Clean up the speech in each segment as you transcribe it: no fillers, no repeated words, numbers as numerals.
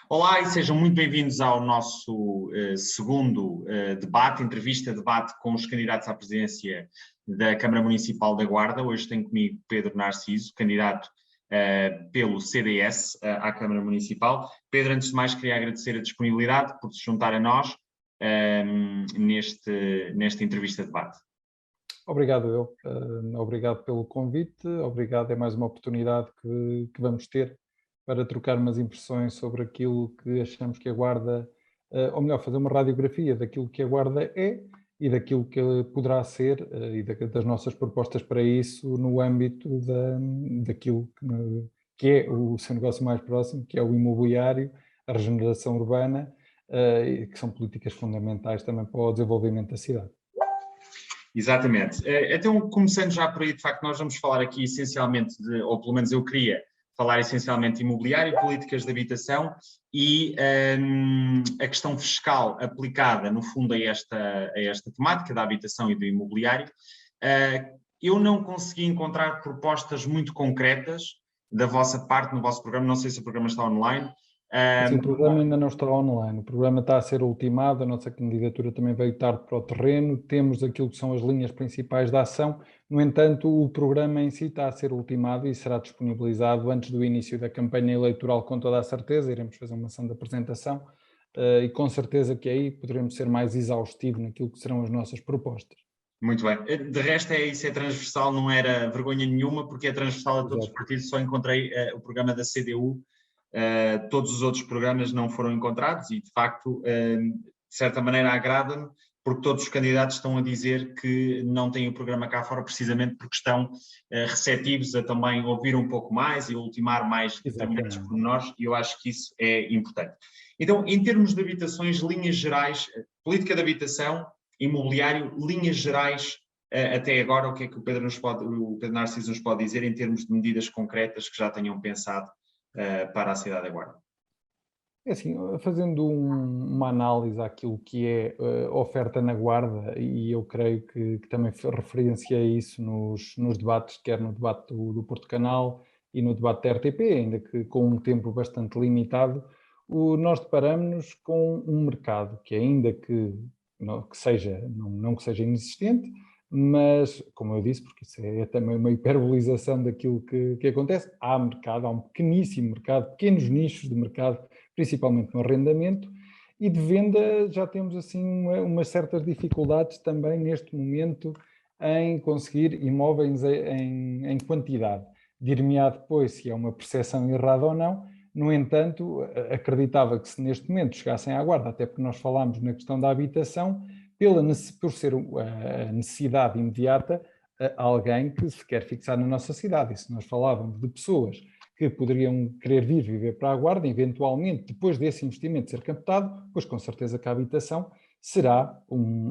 Olá e sejam muito bem-vindos ao nosso segundo entrevista-debate com os candidatos à presidência da Câmara Municipal da Guarda. Hoje tenho comigo Pedro Narciso, candidato pelo CDS à Câmara Municipal. Pedro, antes de mais, queria agradecer a disponibilidade por se juntar a nós nesta entrevista-debate. Obrigado, obrigado pelo convite, obrigado, é mais uma oportunidade que vamos ter para trocar umas impressões sobre aquilo que achamos que a Guarda, ou melhor, fazer uma radiografia daquilo que a Guarda é e daquilo que poderá ser e das nossas propostas para isso no âmbito daquilo que é o seu negócio mais próximo, que é o imobiliário, a regeneração urbana, que são políticas fundamentais também para o desenvolvimento da cidade. Exatamente. Então, começando já por aí, de facto, nós vamos falar aqui essencialmente ou pelo menos eu queria falar essencialmente de imobiliário, políticas de habitação e a questão fiscal aplicada, no fundo, a esta temática da habitação e do imobiliário. Eu não consegui encontrar propostas muito concretas da vossa parte no vosso programa, não sei se o programa está online. Sim, o programa ainda não está online, o programa está a ser ultimado, a nossa candidatura também veio tarde para o terreno, temos aquilo que são as linhas principais da ação, no entanto o programa em si está a ser ultimado e será disponibilizado antes do início da campanha eleitoral com toda a certeza, iremos fazer uma ação de apresentação e com certeza que aí poderemos ser mais exaustivos naquilo que serão as nossas propostas. Muito bem. De resto, isso é transversal, não era vergonha nenhuma, porque é transversal a todos os partidos, só encontrei o programa da CDU. Todos os outros programas não foram encontrados e, de facto, de certa maneira agrada-me, porque todos os candidatos estão a dizer que não têm o programa cá fora precisamente porque estão receptivos a também ouvir um pouco mais e ultimar mais determinados pormenores, e eu acho que isso é importante. Então, em termos de habitações, linhas gerais, política de habitação, imobiliário, linhas gerais, até agora, o que é que o Pedro Narciso nos pode dizer em termos de medidas concretas que já tenham pensado para a cidade da Guarda? É assim, fazendo uma análise àquilo que é oferta na Guarda, e eu creio que também referenciei isso nos debates, quer no debate do Porto Canal e no debate da RTP, ainda que com um tempo bastante limitado, nós deparamos-nos com um mercado que, ainda que não que seja inexistente, mas, como eu disse, porque isso é também uma hiperbolização daquilo que acontece, há mercado, há um pequeníssimo mercado, pequenos nichos de mercado, principalmente no arrendamento, e de venda já temos assim umas certas dificuldades também neste momento em conseguir imóveis em quantidade. Dir-me-á depois se é uma percepção errada ou não, no entanto, acreditava que se neste momento chegassem à Guarda, até porque nós falámos na questão da habitação, por ser a necessidade imediata, alguém que se quer fixar na nossa cidade. E se nós falávamos de pessoas que poderiam querer vir viver para a Guarda, eventualmente, depois desse investimento ser captado, pois com certeza que a habitação será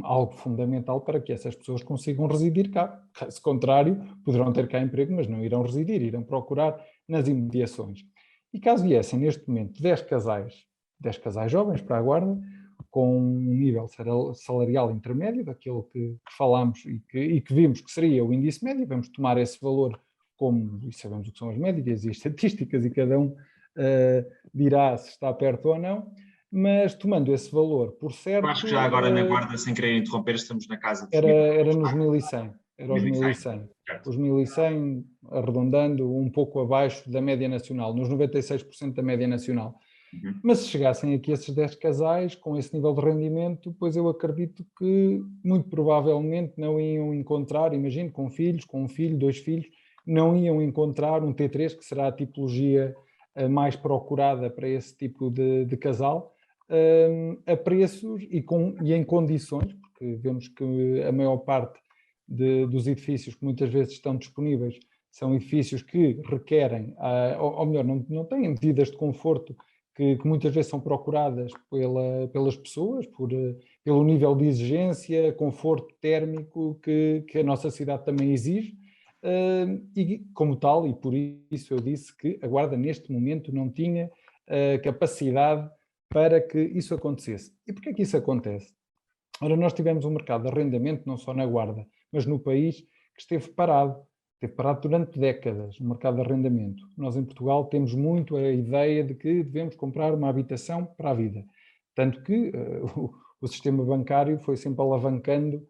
algo fundamental para que essas pessoas consigam residir cá. Caso contrário, poderão ter cá emprego, mas não irão residir, irão procurar nas imediações. E caso viessem neste momento 10 casais jovens para a Guarda, com um nível salarial intermédio, daquilo que falámos e que vimos que seria o índice médio, vamos tomar esse valor e sabemos o que são as médicas e as estatísticas e cada um dirá se está perto ou não, mas tomando esse valor por certo... Eu acho que já agora na Guarda, sem querer interromper, estamos na casa de... Era nos 1100, era os 1100. Os 1100 arredondando um pouco abaixo da média nacional, nos 96% da média nacional. Uhum. Mas se chegassem aqui esses 10 casais com esse nível de rendimento, pois eu acredito que muito provavelmente não iam encontrar, imagino, com filhos, com um filho, 2 filhos, não iam encontrar um T3, que será a tipologia mais procurada para esse tipo de casal, a preços e em condições, porque vemos que a maior parte dos edifícios que muitas vezes estão disponíveis são edifícios que requerem, ou melhor, não têm medidas de conforto que muitas vezes são procuradas pelas pessoas, pelo nível de exigência, conforto térmico que a nossa cidade também exige, e como tal, e por isso eu disse que a Guarda neste momento não tinha capacidade para que isso acontecesse. E porquê é que isso acontece? Ora, nós tivemos um mercado de arrendamento, não só na Guarda, mas no país, que esteve parado. Teve parado durante décadas no mercado de arrendamento. Nós em Portugal temos muito a ideia de que devemos comprar uma habitação para a vida. Tanto que o sistema bancário foi sempre alavancando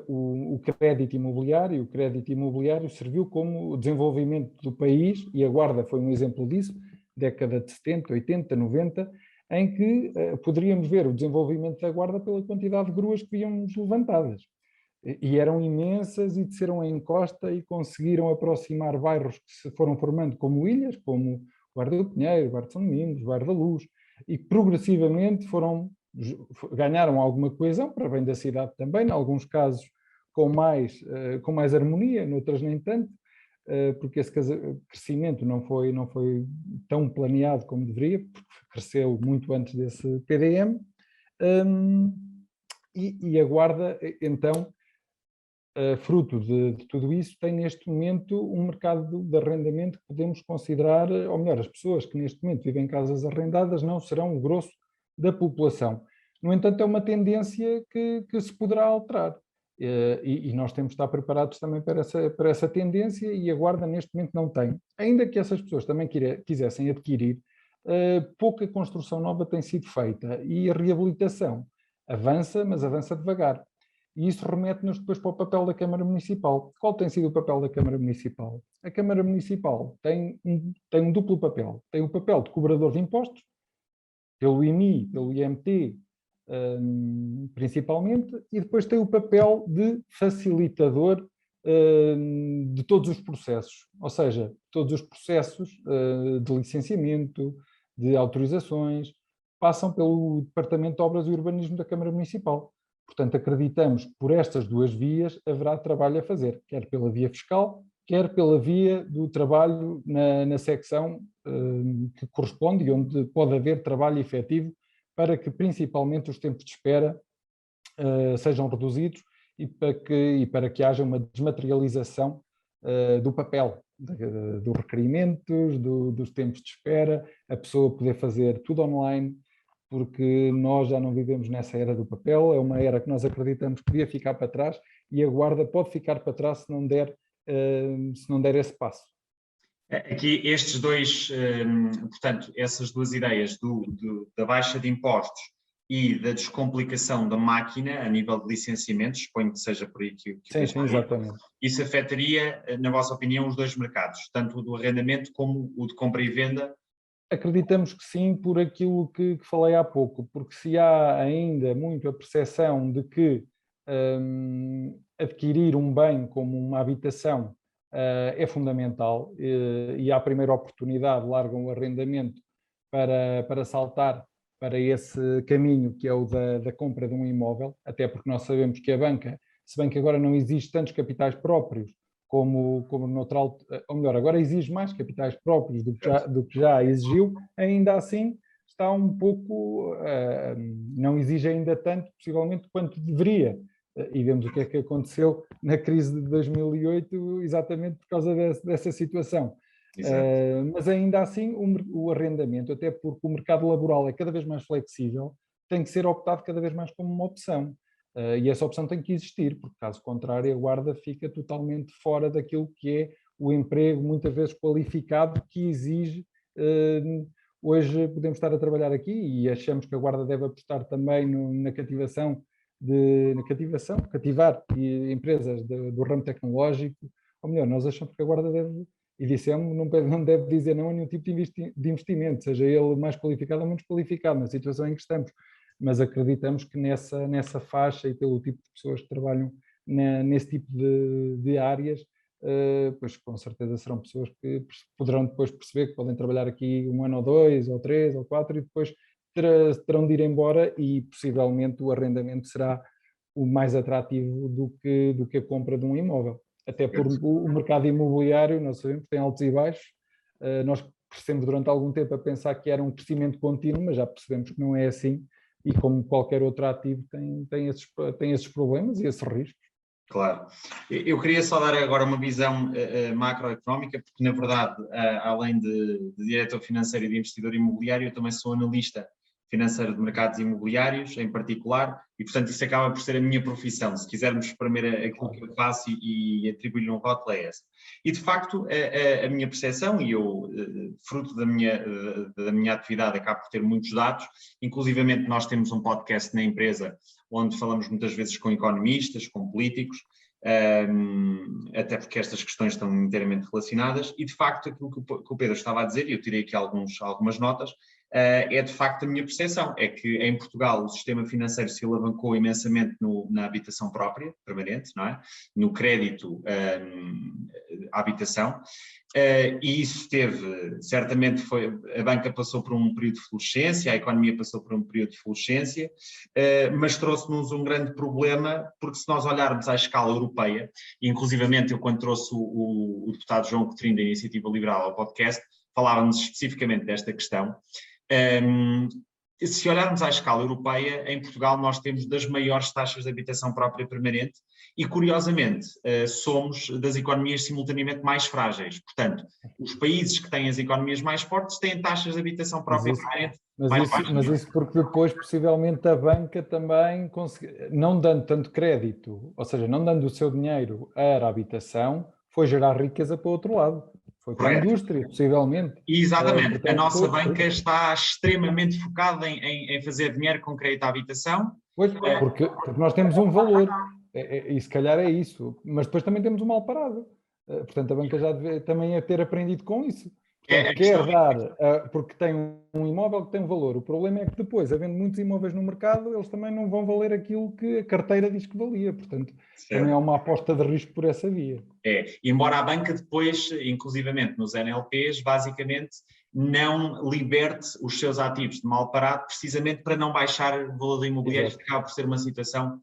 o crédito imobiliário, e o crédito imobiliário serviu como o desenvolvimento do país, e a Guarda foi um exemplo disso, década de 70, 80, 90, em que poderíamos ver o desenvolvimento da Guarda pela quantidade de gruas que víamos levantadas. E eram imensas e desceram a encosta e conseguiram aproximar bairros que se foram formando como ilhas, como Guarda do Pinheiro, Guarda de São Domingos, Guarda da Luz, e progressivamente ganharam alguma coesão, para bem da cidade também, em alguns casos com mais harmonia, noutras nem tanto, porque esse crescimento não foi tão planeado como deveria, porque cresceu muito antes desse PDM, e a Guarda, então, fruto de tudo isso, tem neste momento um mercado de arrendamento que podemos considerar, ou melhor, as pessoas que neste momento vivem em casas arrendadas não serão o grosso da população. No entanto, é uma tendência que se poderá alterar. E nós temos de estar preparados também para essa tendência, e a Guarda neste momento não tem. Ainda que essas pessoas também quisessem adquirir, pouca construção nova tem sido feita, e a reabilitação avança, mas avança devagar. E isso remete-nos depois para o papel da Câmara Municipal. Qual tem sido o papel da Câmara Municipal? A Câmara Municipal tem um duplo papel. Tem o papel de cobrador de impostos, pelo IMI, pelo IMT, principalmente, e depois tem o papel de facilitador de todos os processos, ou seja, todos os processos de licenciamento, de autorizações, passam pelo Departamento de Obras e Urbanismo da Câmara Municipal. Portanto, acreditamos que por estas duas vias haverá trabalho a fazer, quer pela via fiscal, quer pela via do trabalho na secção que corresponde e onde pode haver trabalho efetivo, para que principalmente os tempos de espera sejam reduzidos e para que haja uma desmaterialização do papel, dos requerimentos, dos tempos de espera, a pessoa poder fazer tudo online, porque nós já não vivemos nessa era do papel, é uma era que nós acreditamos que devia ficar para trás, e a Guarda pode ficar para trás se não der esse passo. Aqui estes dois, portanto, essas duas ideias da baixa de impostos e da descomplicação da máquina a nível de licenciamentos, suponho que seja por aí que sim, exatamente. Isso afetaria, na vossa opinião, os dois mercados, tanto o do arrendamento como o de compra e venda? Acreditamos que sim, por aquilo que falei há pouco, porque se há ainda muito a percepção de que adquirir um bem como uma habitação é fundamental, e à primeira oportunidade largam o arrendamento para saltar para esse caminho que é o da compra de um imóvel, até porque nós sabemos que a banca, se bem que agora não existe tantos capitais próprios como noutra, ou melhor, agora exige mais capitais próprios do que já exigiu, ainda assim está um pouco, não exige ainda tanto, possivelmente, quanto deveria. E vemos o que é que aconteceu na crise de 2008, exatamente por causa dessa situação. Mas ainda assim o arrendamento, até porque o mercado laboral é cada vez mais flexível, tem que ser optado cada vez mais como uma opção. E essa opção tem que existir, porque caso contrário a Guarda fica totalmente fora daquilo que é o emprego, muitas vezes qualificado, que exige. Hoje podemos estar a trabalhar aqui e achamos que a Guarda deve apostar também na cativação, cativar empresas do ramo tecnológico, ou melhor, nós achamos que a Guarda deve, e dissemos, não deve dizer não a nenhum tipo de investimento, seja ele mais qualificado ou menos qualificado, na situação em que estamos. Mas acreditamos que nessa faixa e pelo tipo de pessoas que trabalham nesse tipo de áreas, pois com certeza serão pessoas que poderão depois perceber que podem trabalhar aqui 1 ano ou 2, ou 3, ou 4, e depois terão de ir embora, e possivelmente o arrendamento será o mais atrativo do que a compra de um imóvel. Até porque o mercado imobiliário, nós sabemos, tem altos e baixos. Nós crescemos durante algum tempo a pensar que era um crescimento contínuo, mas já percebemos que não é assim. E como qualquer outro ativo tem esses problemas e esses riscos. Claro. Eu queria só dar agora uma visão macroeconómica, porque na verdade, além de diretor financeiro e de investidor imobiliário, eu também sou analista financeiro de mercados imobiliários, em particular, e, portanto, isso acaba por ser a minha profissão. Se quisermos exprimir aquilo que eu faço e atribuir-lhe um rótulo, é essa. E, de facto, a minha percepção, e eu, fruto da minha atividade, acabo por ter muitos dados, inclusivamente nós temos um podcast na empresa onde falamos muitas vezes com economistas, com políticos, até porque estas questões estão inteiramente relacionadas, e de facto aquilo que o Pedro estava a dizer, e eu tirei aqui algumas notas, é de facto a minha percepção, é que em Portugal o sistema financeiro se alavancou imensamente na habitação própria, permanente, não é? No crédito à habitação, e isso certamente a banca passou por um período de florescência, a economia passou por um período de florescência, mas trouxe-nos um grande problema, porque se nós olharmos à escala europeia, e inclusivamente eu quando trouxe o deputado João Coutinho da Iniciativa Liberal ao podcast, falávamos especificamente desta questão. Se olharmos à escala europeia, em Portugal nós temos das maiores taxas de habitação própria permanente e, curiosamente, somos das economias simultaneamente mais frágeis. Portanto, os países que têm as economias mais fortes têm taxas de habitação própria permanente mais baixas. Mas isso porque depois, possivelmente, a banca também, não dando tanto crédito, ou seja, não dando o seu dinheiro à habitação, foi gerar riqueza para o outro lado. Foi para a indústria, possivelmente. Exatamente. Portanto, a nossa banca está extremamente focada em fazer dinheiro com crédito à habitação. Pois, porque nós temos um valor, e se calhar é isso, mas depois também temos um mal parado. Portanto, a banca já deve também ter aprendido com isso. Portanto, quer dar, porque tem um imóvel que tem um valor. O problema é que depois, havendo muitos imóveis no mercado, eles também não vão valer aquilo que a carteira diz que valia. Portanto, também é uma aposta de risco por essa via. Embora a banca depois, inclusivamente nos NLPs, basicamente não liberte os seus ativos de mal parado, precisamente para não baixar o valor do imobiliário. Isto acaba por ser uma situação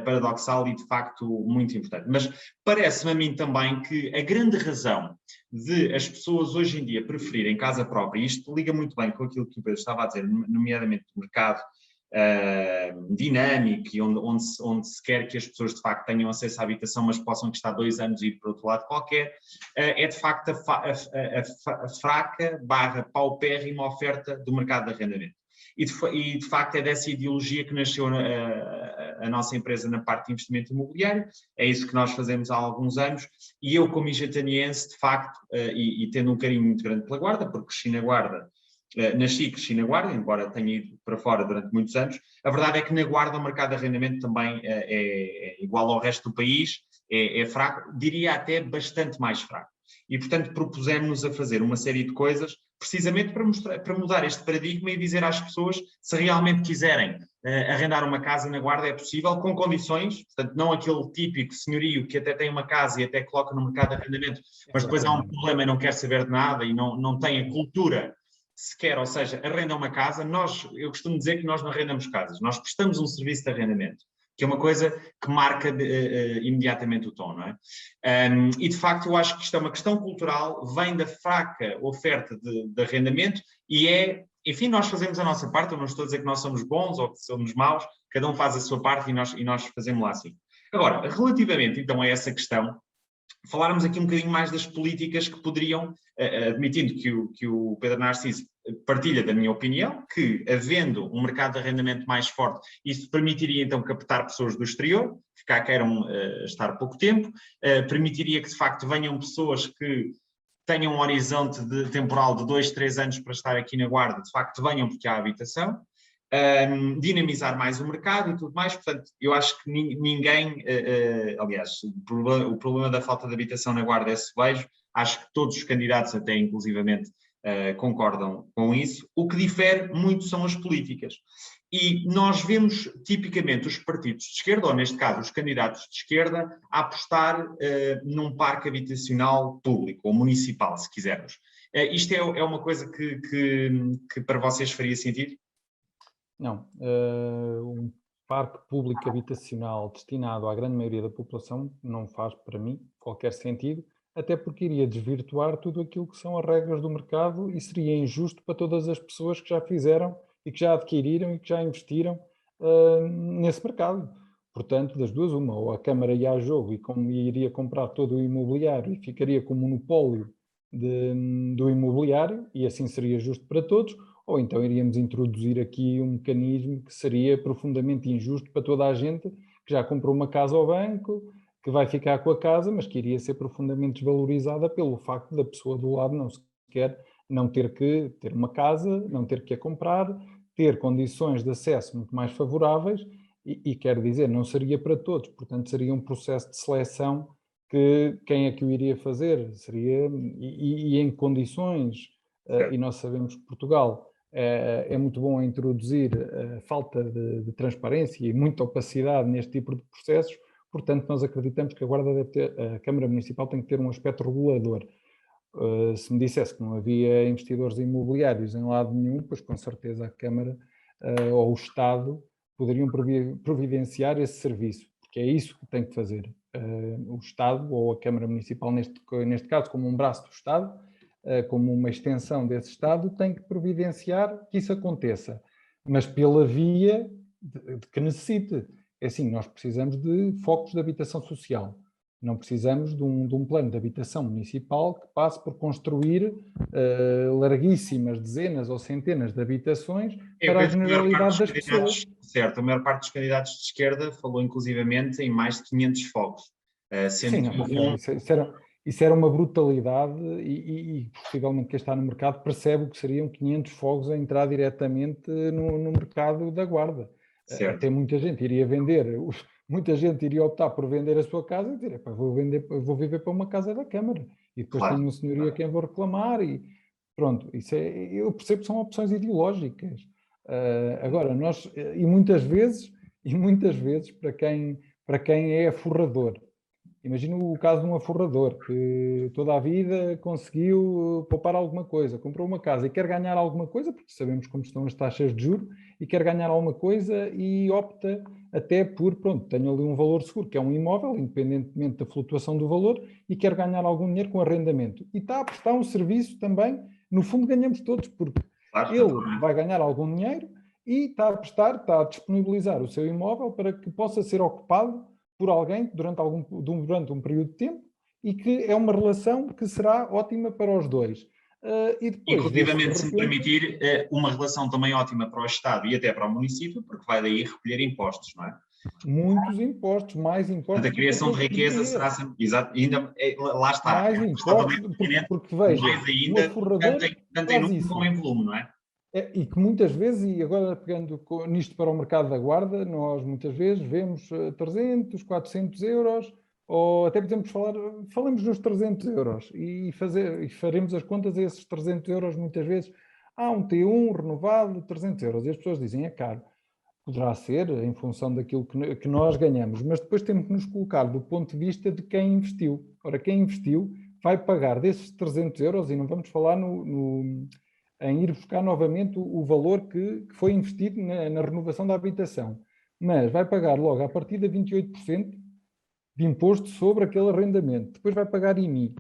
paradoxal e de facto muito importante. Mas parece-me a mim também que a grande razão de as pessoas hoje em dia preferirem casa própria, e isto liga muito bem com aquilo que o Pedro estava a dizer, nomeadamente do mercado dinâmico e onde se quer que as pessoas de facto tenham acesso à habitação, mas possam estar 2 anos e ir para outro lado qualquer, é de facto a fraca / paupérrima oferta do mercado de arrendamento. E de facto é dessa ideologia que nasceu a nossa empresa na parte de investimento imobiliário, é isso que nós fazemos há alguns anos, e eu como igetaniense, de facto, e tendo um carinho muito grande pela Guarda, porque cresci na Guarda, nasci e cresci na Guarda, embora tenha ido para fora durante muitos anos, a verdade é que na Guarda o mercado de arrendamento também é igual ao resto do país, é fraco, diria até bastante mais fraco. E, portanto, propusemos-nos a fazer uma série de coisas precisamente para mudar este paradigma e dizer às pessoas, se realmente quiserem arrendar uma casa na Guarda, é possível, com condições, portanto, não aquele típico senhorio que até tem uma casa e até coloca no mercado de arrendamento, mas depois há um problema e não quer saber de nada e não tem a cultura sequer, ou seja, arrenda uma casa. Eu costumo dizer que nós não arrendamos casas, nós prestamos um serviço de arrendamento, que é uma coisa que marca imediatamente o tom, não é? E de facto eu acho que isto é uma questão cultural, vem da fraca oferta de arrendamento e enfim, nós fazemos a nossa parte, eu não estou a dizer que nós somos bons ou que somos maus, cada um faz a sua parte e nós fazemos lá assim. Agora, relativamente então a essa questão, falarmos aqui um bocadinho mais das políticas que poderiam, admitindo que o Pedro Narciso partilha da minha opinião, que havendo um mercado de arrendamento mais forte, isso permitiria então captar pessoas do exterior, que cá queiram estar pouco tempo, permitiria que de facto venham pessoas que tenham um horizonte temporal de 2, 3 anos para estar aqui na Guarda, de facto venham porque há habitação, dinamizar mais o mercado e tudo mais. Portanto, eu acho que ninguém, aliás, o problema da falta de habitação na Guarda é vejo, acho que todos os candidatos, até inclusivamente, concordam com isso. O que difere muito são as políticas. E nós vemos tipicamente os partidos de esquerda, ou neste caso os candidatos de esquerda, a apostar num parque habitacional público, ou municipal, se quisermos. Isto é uma coisa que para vocês faria sentido? Não. Um parque público habitacional destinado à grande maioria da população não faz, para mim, qualquer sentido, até porque iria desvirtuar tudo aquilo que são as regras do mercado e seria injusto para todas as pessoas que já fizeram e que já adquiriram e que já investiram nesse mercado. Portanto, das duas, uma, ou a Câmara ia a jogo e iria comprar todo o imobiliário e ficaria com o monopólio do imobiliário, e assim seria justo para todos, ou então iríamos introduzir aqui um mecanismo que seria profundamente injusto para toda a gente que já comprou uma casa ao banco, que vai ficar com a casa, mas que iria ser profundamente desvalorizada pelo facto da pessoa do lado não ter que ter uma casa, não ter que a comprar, ter condições de acesso muito mais favoráveis e quero dizer, não seria para todos, portanto seria um processo de seleção que quem é que o iria fazer? Seria, e em condições, e nós sabemos que Portugal é muito bom a introduzir a falta de transparência e muita opacidade neste tipo de processos, portanto nós acreditamos que a Câmara Municipal tem que ter um aspecto regulador. Se me dissesse que não havia investidores imobiliários em lado nenhum, pois com certeza a Câmara ou o Estado poderiam providenciar esse serviço, porque é isso que tem que fazer. O Estado ou a Câmara Municipal, neste caso, como um braço do Estado, como uma extensão desse Estado, tem que providenciar que isso aconteça, mas pela via de que necessite. É assim, nós precisamos de focos de habitação social. Não precisamos de um plano de habitação municipal que passe por construir larguíssimas dezenas ou centenas de habitações para a generalidade das pessoas. Certo, a maior parte dos candidatos de esquerda falou inclusivamente em mais de 500 focos. Sim, isso era uma brutalidade e possivelmente quem está no mercado percebe o que seriam 500 fogos a entrar diretamente no mercado da Guarda. Certo. Até muita gente iria vender, muita gente iria optar por vender a sua casa e dizer, vou viver para uma casa da Câmara e depois tenho um senhorio a quem vou reclamar e pronto, eu percebo que são opções ideológicas. Agora, e muitas vezes para quem é aforrador. Imagina o caso de um aforrador que toda a vida conseguiu poupar alguma coisa, comprou uma casa e quer ganhar alguma coisa, porque sabemos como estão as taxas de juros, e quer ganhar alguma coisa e opta até por, tenho ali um valor seguro, que é um imóvel, independentemente da flutuação do valor, e quer ganhar algum dinheiro com arrendamento. E está a prestar um serviço também, no fundo ganhamos todos, porque ele vai ganhar algum dinheiro e está a disponibilizar o seu imóvel para que possa ser ocupado por alguém durante um período de tempo e que é uma relação que será ótima para os dois. E depois, inclusivamente, se me permitir, uma relação também ótima para o Estado e até para o município, porque vai daí recolher impostos, não é? Muitos impostos, mais impostos. A criação de riqueza será sempre, exato, ainda, lá está. Mais impostos, porque veja, mais ainda, tanto em número como em volume, não é? E que muitas vezes, e agora pegando nisto para o mercado da Guarda, nós muitas vezes vemos 300, 400 euros, ou até podemos falamos nos 300 euros e faremos as contas a esses 300 euros muitas vezes. Há um T1 renovado de 300 euros e as pessoas dizem, é caro. Poderá ser em função daquilo que nós ganhamos, mas depois temos que nos colocar do ponto de vista de quem investiu. Ora, quem investiu vai pagar desses 300 euros, e não vamos falar em ir buscar novamente o valor que foi investido na renovação da habitação. Mas vai pagar logo, a partir de 28% de imposto sobre aquele arrendamento. Depois vai pagar IMI.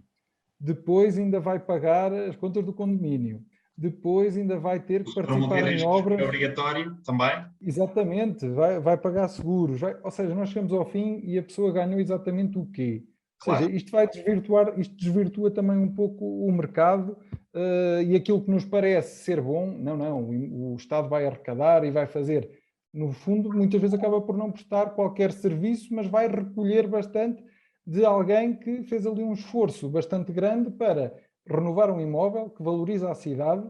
Depois ainda vai pagar as contas do condomínio. Depois ainda vai ter que participar em obras. É obrigatório também. Exatamente. Vai pagar seguros. Ou seja, nós chegamos ao fim e a pessoa ganhou exatamente o quê? Ou seja, isto desvirtua também um pouco o mercado e aquilo que nos parece ser bom, o Estado vai arrecadar e vai fazer, no fundo, muitas vezes acaba por não prestar qualquer serviço, mas vai recolher bastante de alguém que fez ali um esforço bastante grande para renovar um imóvel que valoriza a cidade,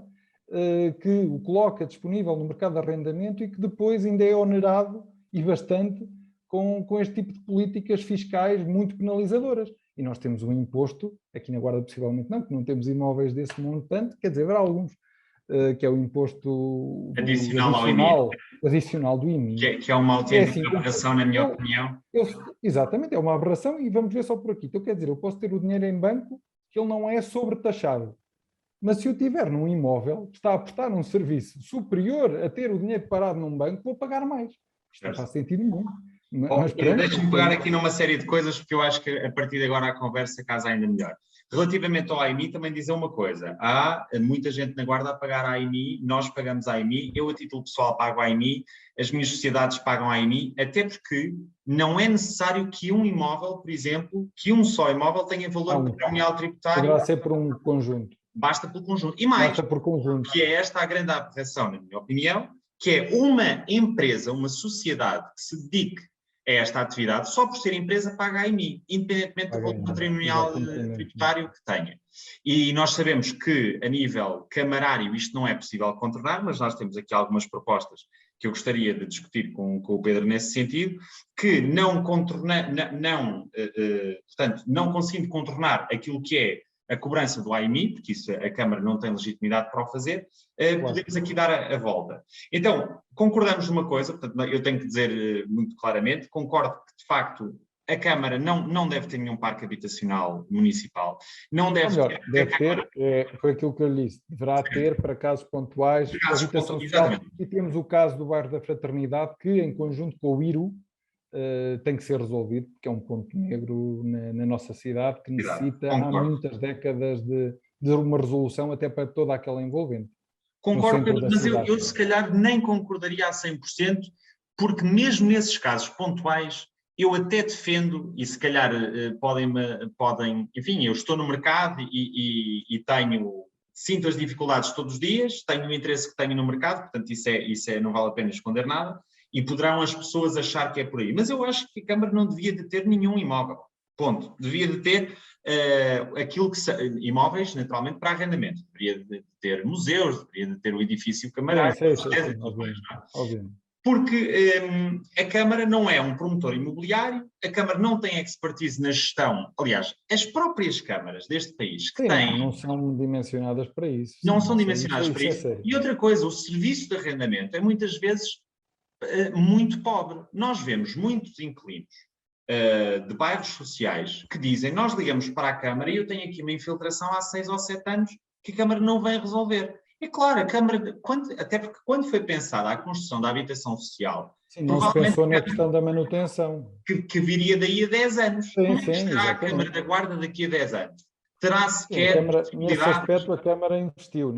que o coloca disponível no mercado de arrendamento e que depois ainda é onerado e bastante com este tipo de políticas fiscais muito penalizadoras. E nós temos um imposto, aqui na Guarda possivelmente não, porque não temos imóveis desse montante, quer dizer, haverá alguns, que é o imposto adicional do IMI. Que é uma autêntica aberração, na minha opinião. Exatamente, é uma aberração e vamos ver só por aqui. Então, quer dizer, eu posso ter o dinheiro em banco que ele não é sobretaxado. Mas se eu tiver num imóvel que está a prestar um serviço superior a ter o dinheiro parado num banco, vou pagar mais. Isto não faz sentido nenhum. Deixa-me pegar aqui numa série de coisas, porque eu acho que a partir de agora a conversa casa ainda melhor. Relativamente ao AIMI, também dizer uma coisa. Há muita gente na Guarda a pagar a AIMI, nós pagamos a AIMI, eu a título pessoal pago a AIMI, as minhas sociedades pagam a AIMI, até porque não é necessário que um imóvel, por exemplo, que um só imóvel tenha valor patrimonial tributário. Poderá ser por um conjunto. basta pelo conjunto. E mais, basta por conjunto. que é esta a grande aberração, na minha opinião, que é uma empresa, uma sociedade que se dedique a esta atividade, só por ser empresa paga a IMI, independentemente do valor patrimonial tributário que tenha. E nós sabemos que, a nível camarário, isto não é possível contornar, mas nós temos aqui algumas propostas que eu gostaria de discutir com o Pedro nesse sentido, que portanto, não conseguindo contornar aquilo que é a cobrança do AIMI, porque isso a Câmara não tem legitimidade para o fazer, podemos aqui dar a volta. Então, concordamos numa coisa, portanto, eu tenho que dizer muito claramente, concordo que, de facto, a Câmara não deve ter nenhum parque habitacional municipal, não deve ter... Deve ter, foi aquilo que eu lhe disse, deverá ter para casos pontuais, habitação social, e temos o caso do bairro da Fraternidade, que em conjunto com o IRU, tem que ser resolvido, porque é um ponto negro na nossa cidade, que necessita há muitas décadas de uma resolução até para toda aquela envolvente. Concordo, Pedro, mas eu se calhar nem concordaria a 100%, porque mesmo nesses casos pontuais, eu até defendo, e se calhar podem, enfim, eu estou no mercado e sinto as dificuldades todos os dias, tenho o interesse que tenho no mercado, portanto isso não vale a pena esconder nada, e poderão as pessoas achar que é por aí. Mas eu acho que a Câmara não devia de ter nenhum imóvel, ponto. Devia de ter aquilo que imóveis, naturalmente, para arrendamento. Deveria de ter museus, deveria de ter o edifício camarário. Óbvio. Porque a Câmara não é um promotor imobiliário, a Câmara não tem expertise na gestão. Aliás, as próprias câmaras deste país que têm... Não são dimensionadas para isso. Não são dimensionadas para isso. E outra coisa, o serviço de arrendamento é muitas vezes muito pobre. Nós vemos muitos inquilinos de bairros sociais que dizem, nós ligamos para a Câmara e eu tenho aqui uma infiltração há 6 ou 7 anos que a Câmara não vem resolver. É claro, a Câmara, até porque quando foi pensada a construção da habitação social... não se pensou na questão da manutenção. Que viria daí a 10 anos. Como é que estará a Câmara da Guarda daqui a 10 anos? Terá sequer... Nesse aspecto a Câmara investiu,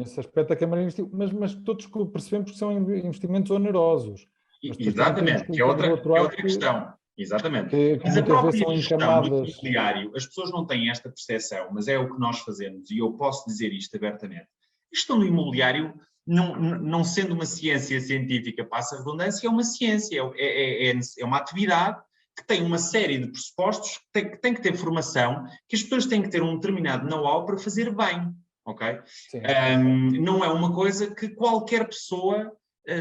mas todos percebemos que são investimentos onerosos. Exatamente, que é outra questão. Exatamente. Mas a própria gestão do imobiliário, as pessoas não têm esta percepção, mas é o que nós fazemos, e eu posso dizer isto abertamente. A gestão do imobiliário, não sendo uma ciência científica, passa a redundância, é uma ciência, é uma atividade que tem uma série de pressupostos, que tem que ter formação, que as pessoas têm que ter um determinado know-how para fazer bem, ok? Não é uma coisa que qualquer pessoa...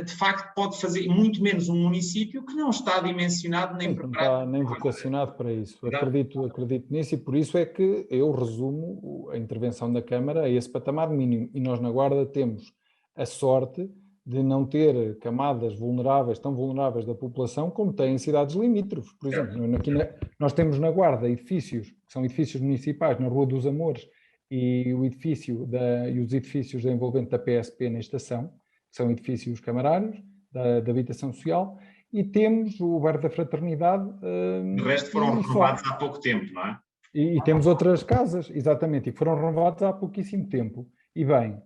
de facto pode fazer, e muito menos um município que não está dimensionado nem preparado. Não está nem vocacionado para isso. Acredito nisso, e por isso é que eu resumo a intervenção da Câmara a esse patamar mínimo. E nós na Guarda temos a sorte de não ter camadas tão vulneráveis da população como têm cidades limítrofes. Por exemplo, aqui nós temos na Guarda edifícios, que são edifícios municipais, na Rua dos Amores, e os edifícios da envolvente da PSP na estação, são edifícios camarários, da habitação social, e temos o bairro da Fraternidade... O resto foram renovados há pouco tempo, não é? E temos outras casas, exatamente, e foram renovados há pouquíssimo tempo. E bem,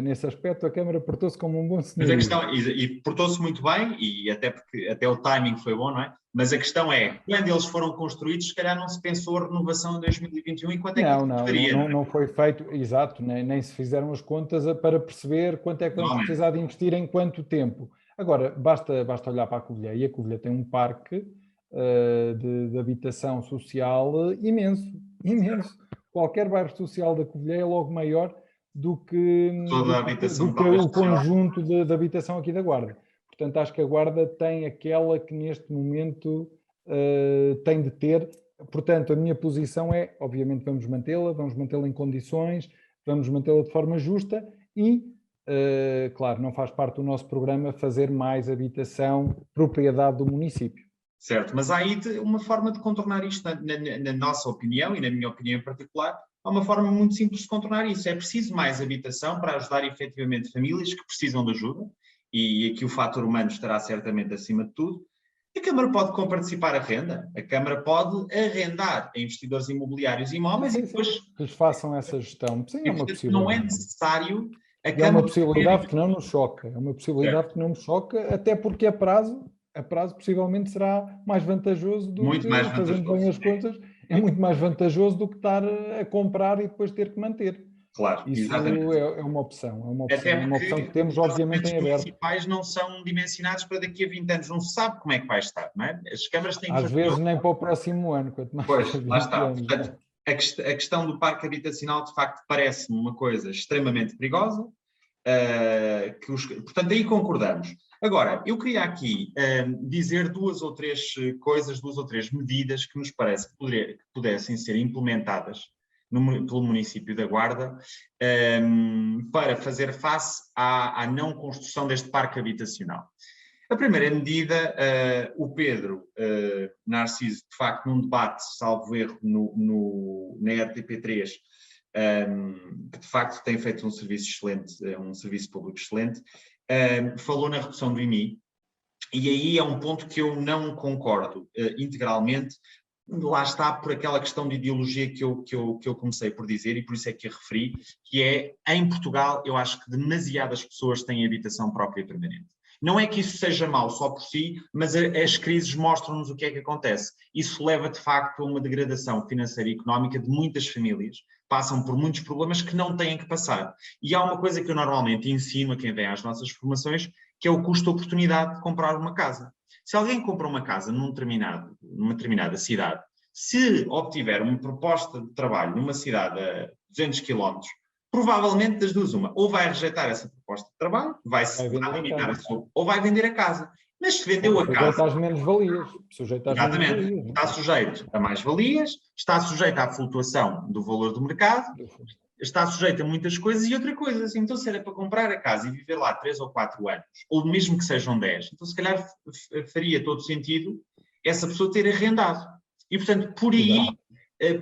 nesse aspecto a Câmara portou-se como um bom senhor. Mas a questão, e portou-se muito bem, e até o timing foi bom, não é? Mas a questão é, quando eles foram construídos, se calhar não se pensou a renovação em 2021 e quanto é que isso custaria? Não foi feito, exato, nem se fizeram as contas para perceber quanto é que vamos precisar de investir em quanto tempo. Agora, basta olhar para a Covilhã, e a Covilhã tem um parque de habitação social imenso. Qualquer bairro social da Covilhã é logo maior do que o conjunto de habitação aqui da Guarda. Portanto, acho que a Guarda tem aquela que neste momento tem de ter. Portanto, a minha posição é, obviamente, vamos mantê-la em condições, vamos mantê-la de forma justa e, claro, não faz parte do nosso programa fazer mais habitação propriedade do município. Certo, mas há aí uma forma de contornar isto, na nossa opinião e na minha opinião em particular, há uma forma muito simples de contornar isso. É preciso mais habitação para ajudar efetivamente famílias que precisam de ajuda, e aqui o fator humano estará certamente acima de tudo. A Câmara pode comparticipar a renda, a Câmara pode arrendar a investidores imobiliários imóveis e depois... Que eles façam essa gestão. Sim, é uma possibilidade. Não é necessário... É uma possibilidade que não nos choca. É uma possibilidade que não nos choca, até porque a prazo possivelmente será mais vantajoso do que fazendo bem as coisas. É muito mais vantajoso do que estar a comprar e depois ter que manter. Claro, isso exatamente. é uma opção, Até é uma opção que temos, obviamente, em aberto. Os municipais não são dimensionados para daqui a 20 anos, não se sabe como é que vai estar, não é? As câmaras têm que Às fazer... vezes nem para o próximo ano, quanto mais Pois, para lá 20 está. anos. Portanto, a questão do parque habitacional, de facto, parece-me uma coisa extremamente perigosa, portanto, aí concordamos. Agora, eu queria aqui dizer duas ou três coisas, duas ou três medidas que nos parece que pudessem ser implementadas pelo município da Guarda para fazer face à não construção deste parque habitacional. A primeira medida, o Pedro Narciso, de facto, num debate, salvo erro, na RTP3, que de facto tem feito um serviço excelente, um serviço público excelente, falou na redução do IMI, e aí é um ponto que eu não concordo integralmente. Lá está, por aquela questão de ideologia que eu comecei por dizer, e por isso é que a referi, que é, em Portugal, eu acho que demasiadas pessoas têm habitação própria e permanente. Não é que isso seja mau só por si, mas as crises mostram-nos o que é que acontece. Isso leva, de facto, a uma degradação financeira e económica de muitas famílias, passam por muitos problemas que não têm que passar. E há uma coisa que eu normalmente ensino a quem vem às nossas formações, que é o custo-oportunidade de comprar uma casa. Se alguém compra uma casa numa determinada cidade, se obtiver uma proposta de trabalho numa cidade a 200 km, provavelmente das duas uma, ou vai rejeitar essa proposta de trabalho, vai limitar a sua, ou vai vender a casa. Mas se vendeu a casa... Sujeito às menos-valias. Exatamente. Está sujeito a mais-valias, está sujeito à flutuação do valor do mercado, está sujeito a muitas coisas e outra coisa. Assim, então, se era para comprar a casa e viver lá 3 ou 4 anos, ou mesmo que sejam 10, então se calhar faria todo sentido essa pessoa ter arrendado. E, portanto, por aí,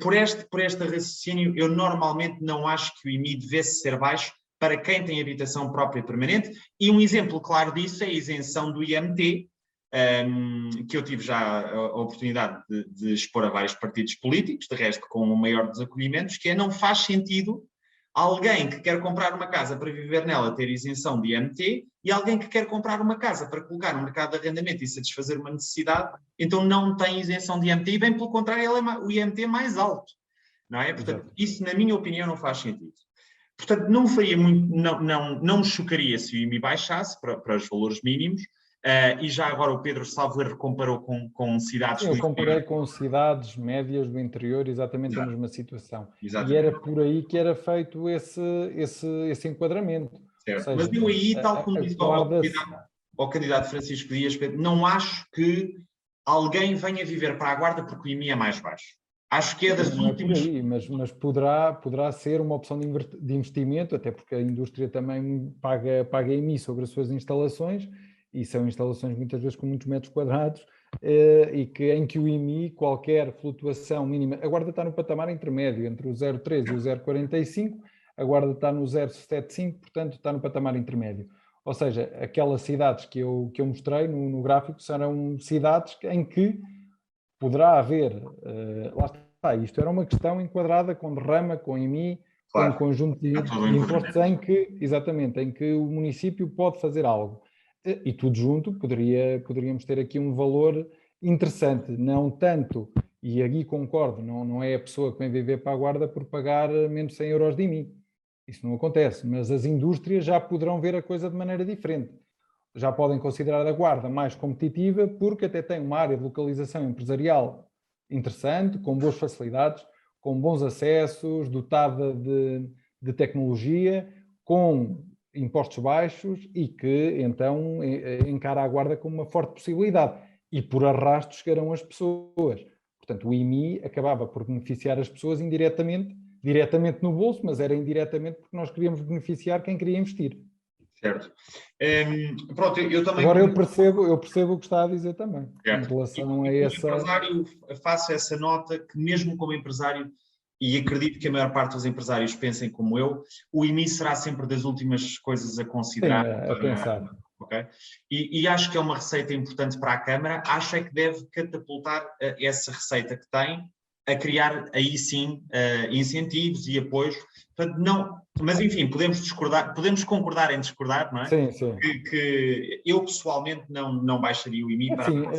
por este raciocínio, eu normalmente não acho que o IMI devesse ser baixo para quem tem habitação própria permanente. E um exemplo claro disso é a isenção do IMT, que eu tive já a oportunidade de expor a vários partidos políticos, de resto com o maior dos acolhimentos, que é não faz sentido alguém que quer comprar uma casa para viver nela ter isenção de IMT e alguém que quer comprar uma casa para colocar no mercado de arrendamento e satisfazer uma necessidade, então não tem isenção de IMT e bem pelo contrário, o IMT é mais alto, não é? Portanto, isso na minha opinião não faz sentido. Portanto, não faria muito, não me chocaria se o IMI baixasse para os valores mínimos, e já agora o Pedro Salvo comparou com cidades... Sim, eu comparei com cidades médias do interior, exatamente a mesma situação. Exatamente. E era por aí que era feito esse enquadramento. Certo. Seja, mas eu aí, tal como disse ao candidato Francisco Dias, Pedro, não acho que alguém venha viver para a Guarda porque o IMI é mais baixo. Acho que é das últimas... É por aí, mas poderá ser uma opção de investimento, até porque a indústria também paga IMI sobre as suas instalações, e são instalações muitas vezes com muitos metros quadrados, em que o IMI, qualquer flutuação mínima, a Guarda está no patamar intermédio, entre o 0,3 e o 0,45, a Guarda está no 0,75, portanto está no patamar intermédio. Ou seja, aquelas cidades que eu mostrei no gráfico serão cidades em que poderá haver, lá está, isto era uma questão enquadrada com derrama, com IMI, claro, com um conjunto de impostos em que o município pode fazer algo. E tudo junto poderíamos ter aqui um valor interessante, não tanto, e aqui concordo, não é a pessoa que vem viver para a Guarda por pagar menos 100 euros de IMI. Isso não acontece, mas as indústrias já poderão ver a coisa de maneira diferente. Já podem considerar a Guarda mais competitiva porque até tem uma área de localização empresarial interessante, com boas facilidades, com bons acessos, dotada de tecnologia, com impostos baixos e que então encara a Guarda como uma forte possibilidade. E por arrasto chegarão as pessoas. Portanto, o IMI acabava por beneficiar as pessoas indiretamente, diretamente no bolso, mas era indiretamente porque nós queríamos beneficiar quem queria investir. Certo. Pronto, eu também... Agora eu percebo o que está a dizer também. Certo. Em relação a essa... Como empresário, faço essa nota que mesmo como empresário, e acredito que a maior parte dos empresários pensem como eu, o IMI será sempre das últimas coisas a considerar. Sim, a pensar. Okay? E acho que é uma receita importante para a Câmara, acho é que deve catapultar essa receita que tem a criar aí sim incentivos e apoios. Portanto, não, mas enfim, podemos concordar em discordar, não é? Sim, sim. Que eu pessoalmente não baixaria o IMI para... Enfim,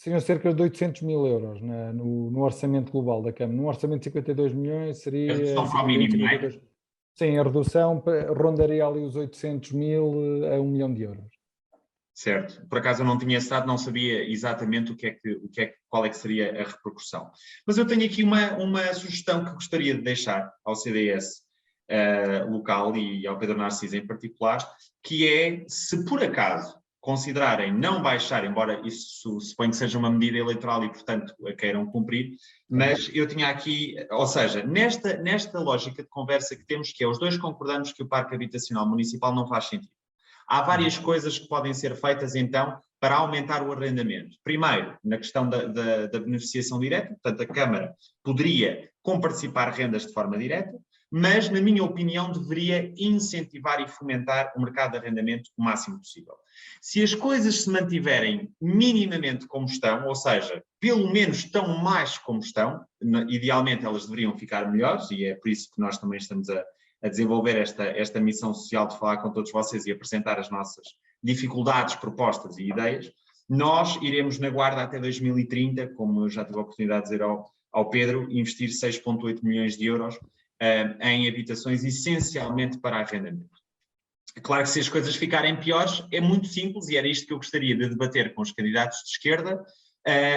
seriam cerca de 800 mil euros no orçamento global da Câmara. Num orçamento de 52 milhões seria... A redução para o mínimo, não é? Sim, a redução rondaria ali os 800 mil a 1 milhão de euros. Certo. Por acaso eu não tinha esse dado, não sabia exatamente qual é que seria a repercussão. Mas eu tenho aqui uma sugestão que gostaria de deixar ao CDS local e ao Pedro Narciso em particular, que é, se por acaso considerarem não baixar, embora isso suponho que seja uma medida eleitoral e, portanto, a queiram cumprir, mas eu tinha aqui, ou seja, nesta lógica de conversa que temos, que é os dois concordamos que o Parque Habitacional Municipal não faz sentido. Há várias coisas que podem ser feitas, então, para aumentar o arrendamento. Primeiro, na questão da beneficiação direta, portanto, a Câmara poderia comparticipar rendas de forma direta, mas, na minha opinião, deveria incentivar e fomentar o mercado de arrendamento o máximo possível. Se as coisas se mantiverem minimamente como estão, ou seja, pelo menos tão mais como estão, idealmente elas deveriam ficar melhores, e é por isso que nós também estamos a desenvolver esta missão social de falar com todos vocês e apresentar as nossas dificuldades, propostas e ideias. Nós iremos na Guarda até 2030, como eu já tive a oportunidade de dizer ao Pedro, investir 6,8 milhões de euros em habitações, essencialmente para arrendamento. Claro que se as coisas ficarem piores, é muito simples, e era isto que eu gostaria de debater com os candidatos de esquerda.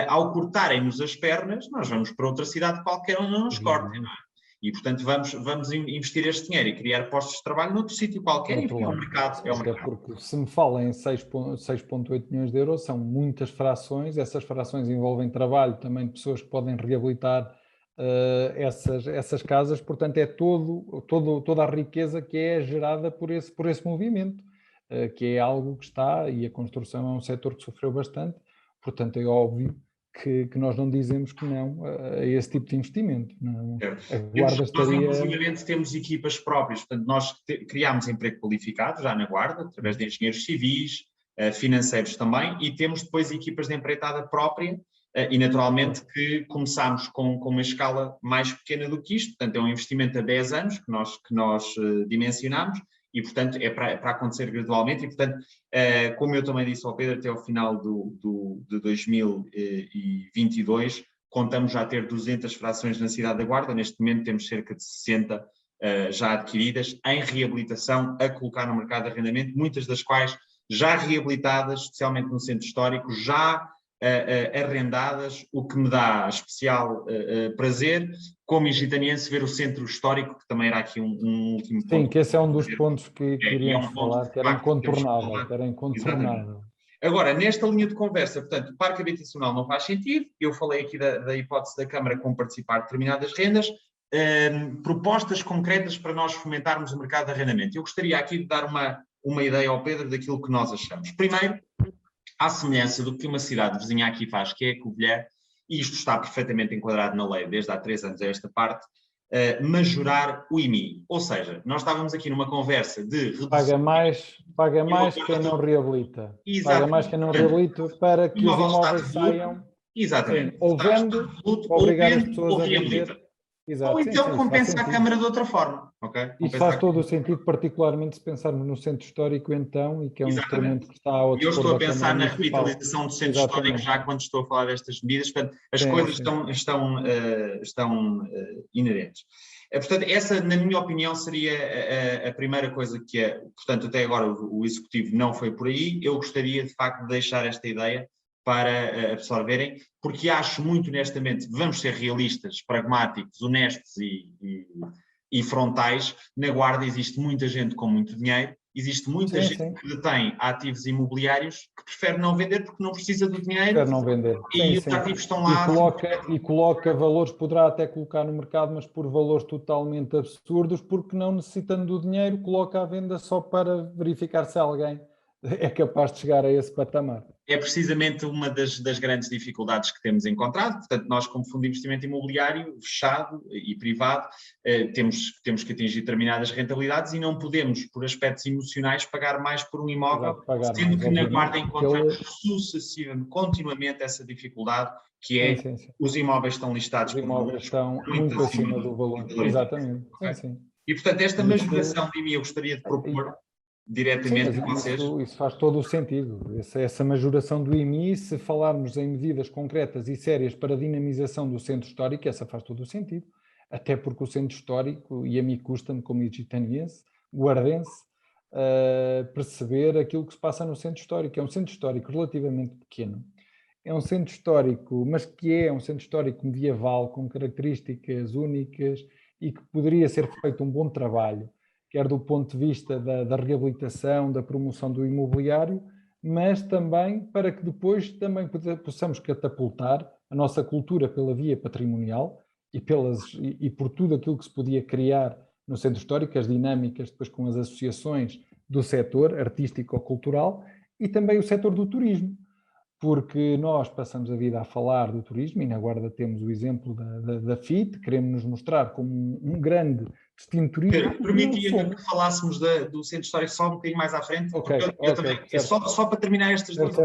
Ao cortarem-nos as pernas, nós vamos para outra cidade qualquer onde não nos cortem, não é? E, portanto, vamos investir este dinheiro e criar postos de trabalho noutro sítio qualquer, e é um mercado. Até porque, se me falam em 6,8 milhões de euros, são muitas frações. Essas frações envolvem trabalho também de pessoas que podem reabilitar essas casas. Portanto, é toda a riqueza que é gerada por esse movimento, que é algo que está, e a construção é um setor que sofreu bastante. Portanto, é óbvio que nós não dizemos que não a esse tipo de investimento. Não. A Guarda estaria... Nós, inclusive, temos equipas próprias. Portanto, nós criámos emprego qualificado já na Guarda, através de engenheiros civis, financeiros também, e temos depois equipas de empreitada própria, e naturalmente que começámos com uma escala mais pequena do que isto. Portanto, é um investimento a 10 anos que nós dimensionamos, e, portanto, é para acontecer gradualmente. E, portanto, como eu também disse ao Pedro, até ao final de 2022, contamos já ter 200 frações na cidade da Guarda. Neste momento temos cerca de 60 já adquiridas, em reabilitação, a colocar no mercado de arrendamento, muitas das quais já reabilitadas, especialmente no centro histórico, já arrendadas, o que me dá especial prazer, como gitaniense, ver o centro histórico, que também era aqui um último ponto. Sim, que esse é um dos pontos que queríamos falar, que era incontornável. Agora, nesta linha de conversa, portanto, o parque habitacional não faz sentido. Eu falei aqui da hipótese da Câmara com participar de determinadas rendas. Propostas concretas para nós fomentarmos o mercado de arrendamento. Eu gostaria aqui de dar uma ideia ao Pedro daquilo que nós achamos. Primeiro, à semelhança do que uma cidade vizinha aqui faz, que é a Covilhã, e isto está perfeitamente enquadrado na lei desde há 3 anos a esta parte, majorar o IMI. Ou seja, nós estávamos aqui numa conversa de reduzir... Paga mais quem não reabilita. Exatamente. Paga mais quem não reabilita para que os imóveis saiam... Exatamente. Sim, ou vende, obrigar as pessoas a vender... Exato, ou então compensa a Câmara de outra forma. Okay? Isso faz todo o sentido, particularmente se pensarmos no centro histórico, então, e que é um instrumento que está ao dispor da Câmara. Eu estou a pensar na revitalização do centro histórico já quando estou a falar destas medidas. Portanto, as coisas estão inerentes. Portanto, essa, na minha opinião, seria a primeira coisa que é. Portanto, até agora o Executivo não foi por aí. Eu gostaria, de facto, de deixar esta ideia para absorverem, porque acho muito honestamente, vamos ser realistas, pragmáticos, honestos e frontais. Na Guarda existe muita gente com muito dinheiro, existe muita gente que detém ativos imobiliários que prefere não vender porque não precisa do dinheiro. Prefere não vender. E os ativos estão lá. E coloca valores, poderá até colocar no mercado, mas por valores totalmente absurdos, porque não necessitando do dinheiro, coloca à venda só para verificar se alguém é capaz de chegar a esse patamar. É precisamente uma das grandes dificuldades que temos encontrado. Portanto, nós, como fundo de investimento imobiliário fechado e privado, temos que atingir determinadas rentabilidades e não podemos, por aspectos emocionais, pagar mais por um imóvel, sendo que na Guarda encontramos sucessivamente, continuamente essa dificuldade, que é os imóveis estão listados. Os imóveis estão muito acima do valor. Exatamente. Okay? Sim. E, portanto, esta majoração de IMI eu gostaria de propor. diretamente de vocês. Isso faz todo o sentido. Essa majoração do IMI, se falarmos em medidas concretas e sérias para a dinamização do centro histórico, essa faz todo o sentido. Até porque o centro histórico, e a mim custa-me como lusitaniense, guardense, perceber aquilo que se passa no centro histórico. É um centro histórico relativamente pequeno. É um centro histórico, mas que é um centro histórico medieval, com características únicas e que poderia ser feito um bom trabalho, quer do ponto de vista da reabilitação, da promoção do imobiliário, mas também para que depois também possamos catapultar a nossa cultura pela via patrimonial e por tudo aquilo que se podia criar no centro histórico, as dinâmicas depois com as associações do setor artístico ou cultural e também o setor do turismo. Porque nós passamos a vida a falar do turismo e na Guarda temos o exemplo da FIT, queremos nos mostrar como um grande destino turístico. Permitia-me que falássemos do Centro Histórico só um bocadinho mais à frente, okay, eu também, só para terminar estas duas,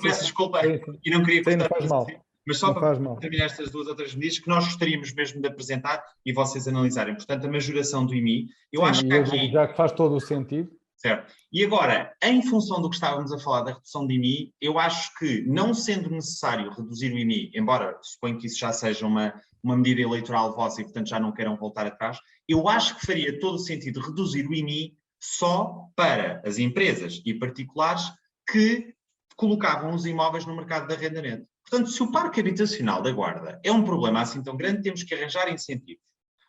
peço desculpa e não queria cortar, não faz mal. Mas só para terminar estas duas outras medidas que nós gostaríamos mesmo de apresentar e vocês analisarem. Portanto, a majoração do IMI, eu acho que aqui... Já que faz todo o sentido. Certo. E agora, em função do que estávamos a falar da redução do IMI, eu acho que, não sendo necessário reduzir o IMI, embora suponho que isso já seja uma medida eleitoral vossa e, portanto, já não queiram voltar atrás, eu acho que faria todo o sentido reduzir o IMI só para as empresas e particulares que colocavam os imóveis no mercado de arrendamento. Portanto, se o parque habitacional da Guarda é um problema assim tão grande, temos que arranjar incentivos.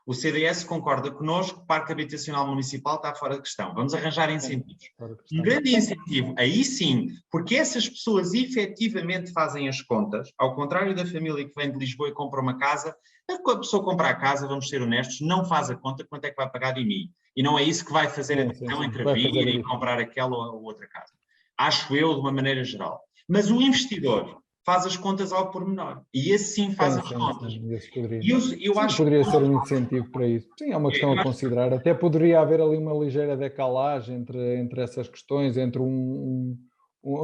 O CDS concorda connosco que o parque habitacional municipal está fora de questão. Vamos arranjar incentivos. Um grande incentivo, aí sim, porque essas pessoas efetivamente fazem as contas, ao contrário da família que vem de Lisboa e compra uma casa, a pessoa compra a casa, vamos ser honestos, não faz a conta quanto é que vai pagar de IMI. E não é isso que vai fazer a decisão entre vir e comprar aquela ou outra casa. Acho eu, de uma maneira geral. Mas o investidor faz as contas ao pormenor. E esse sim faz as contas. Eu acho poderia ser um incentivo para isso. Sim, é uma questão a considerar. Até poderia haver ali uma ligeira decalagem entre essas questões, entre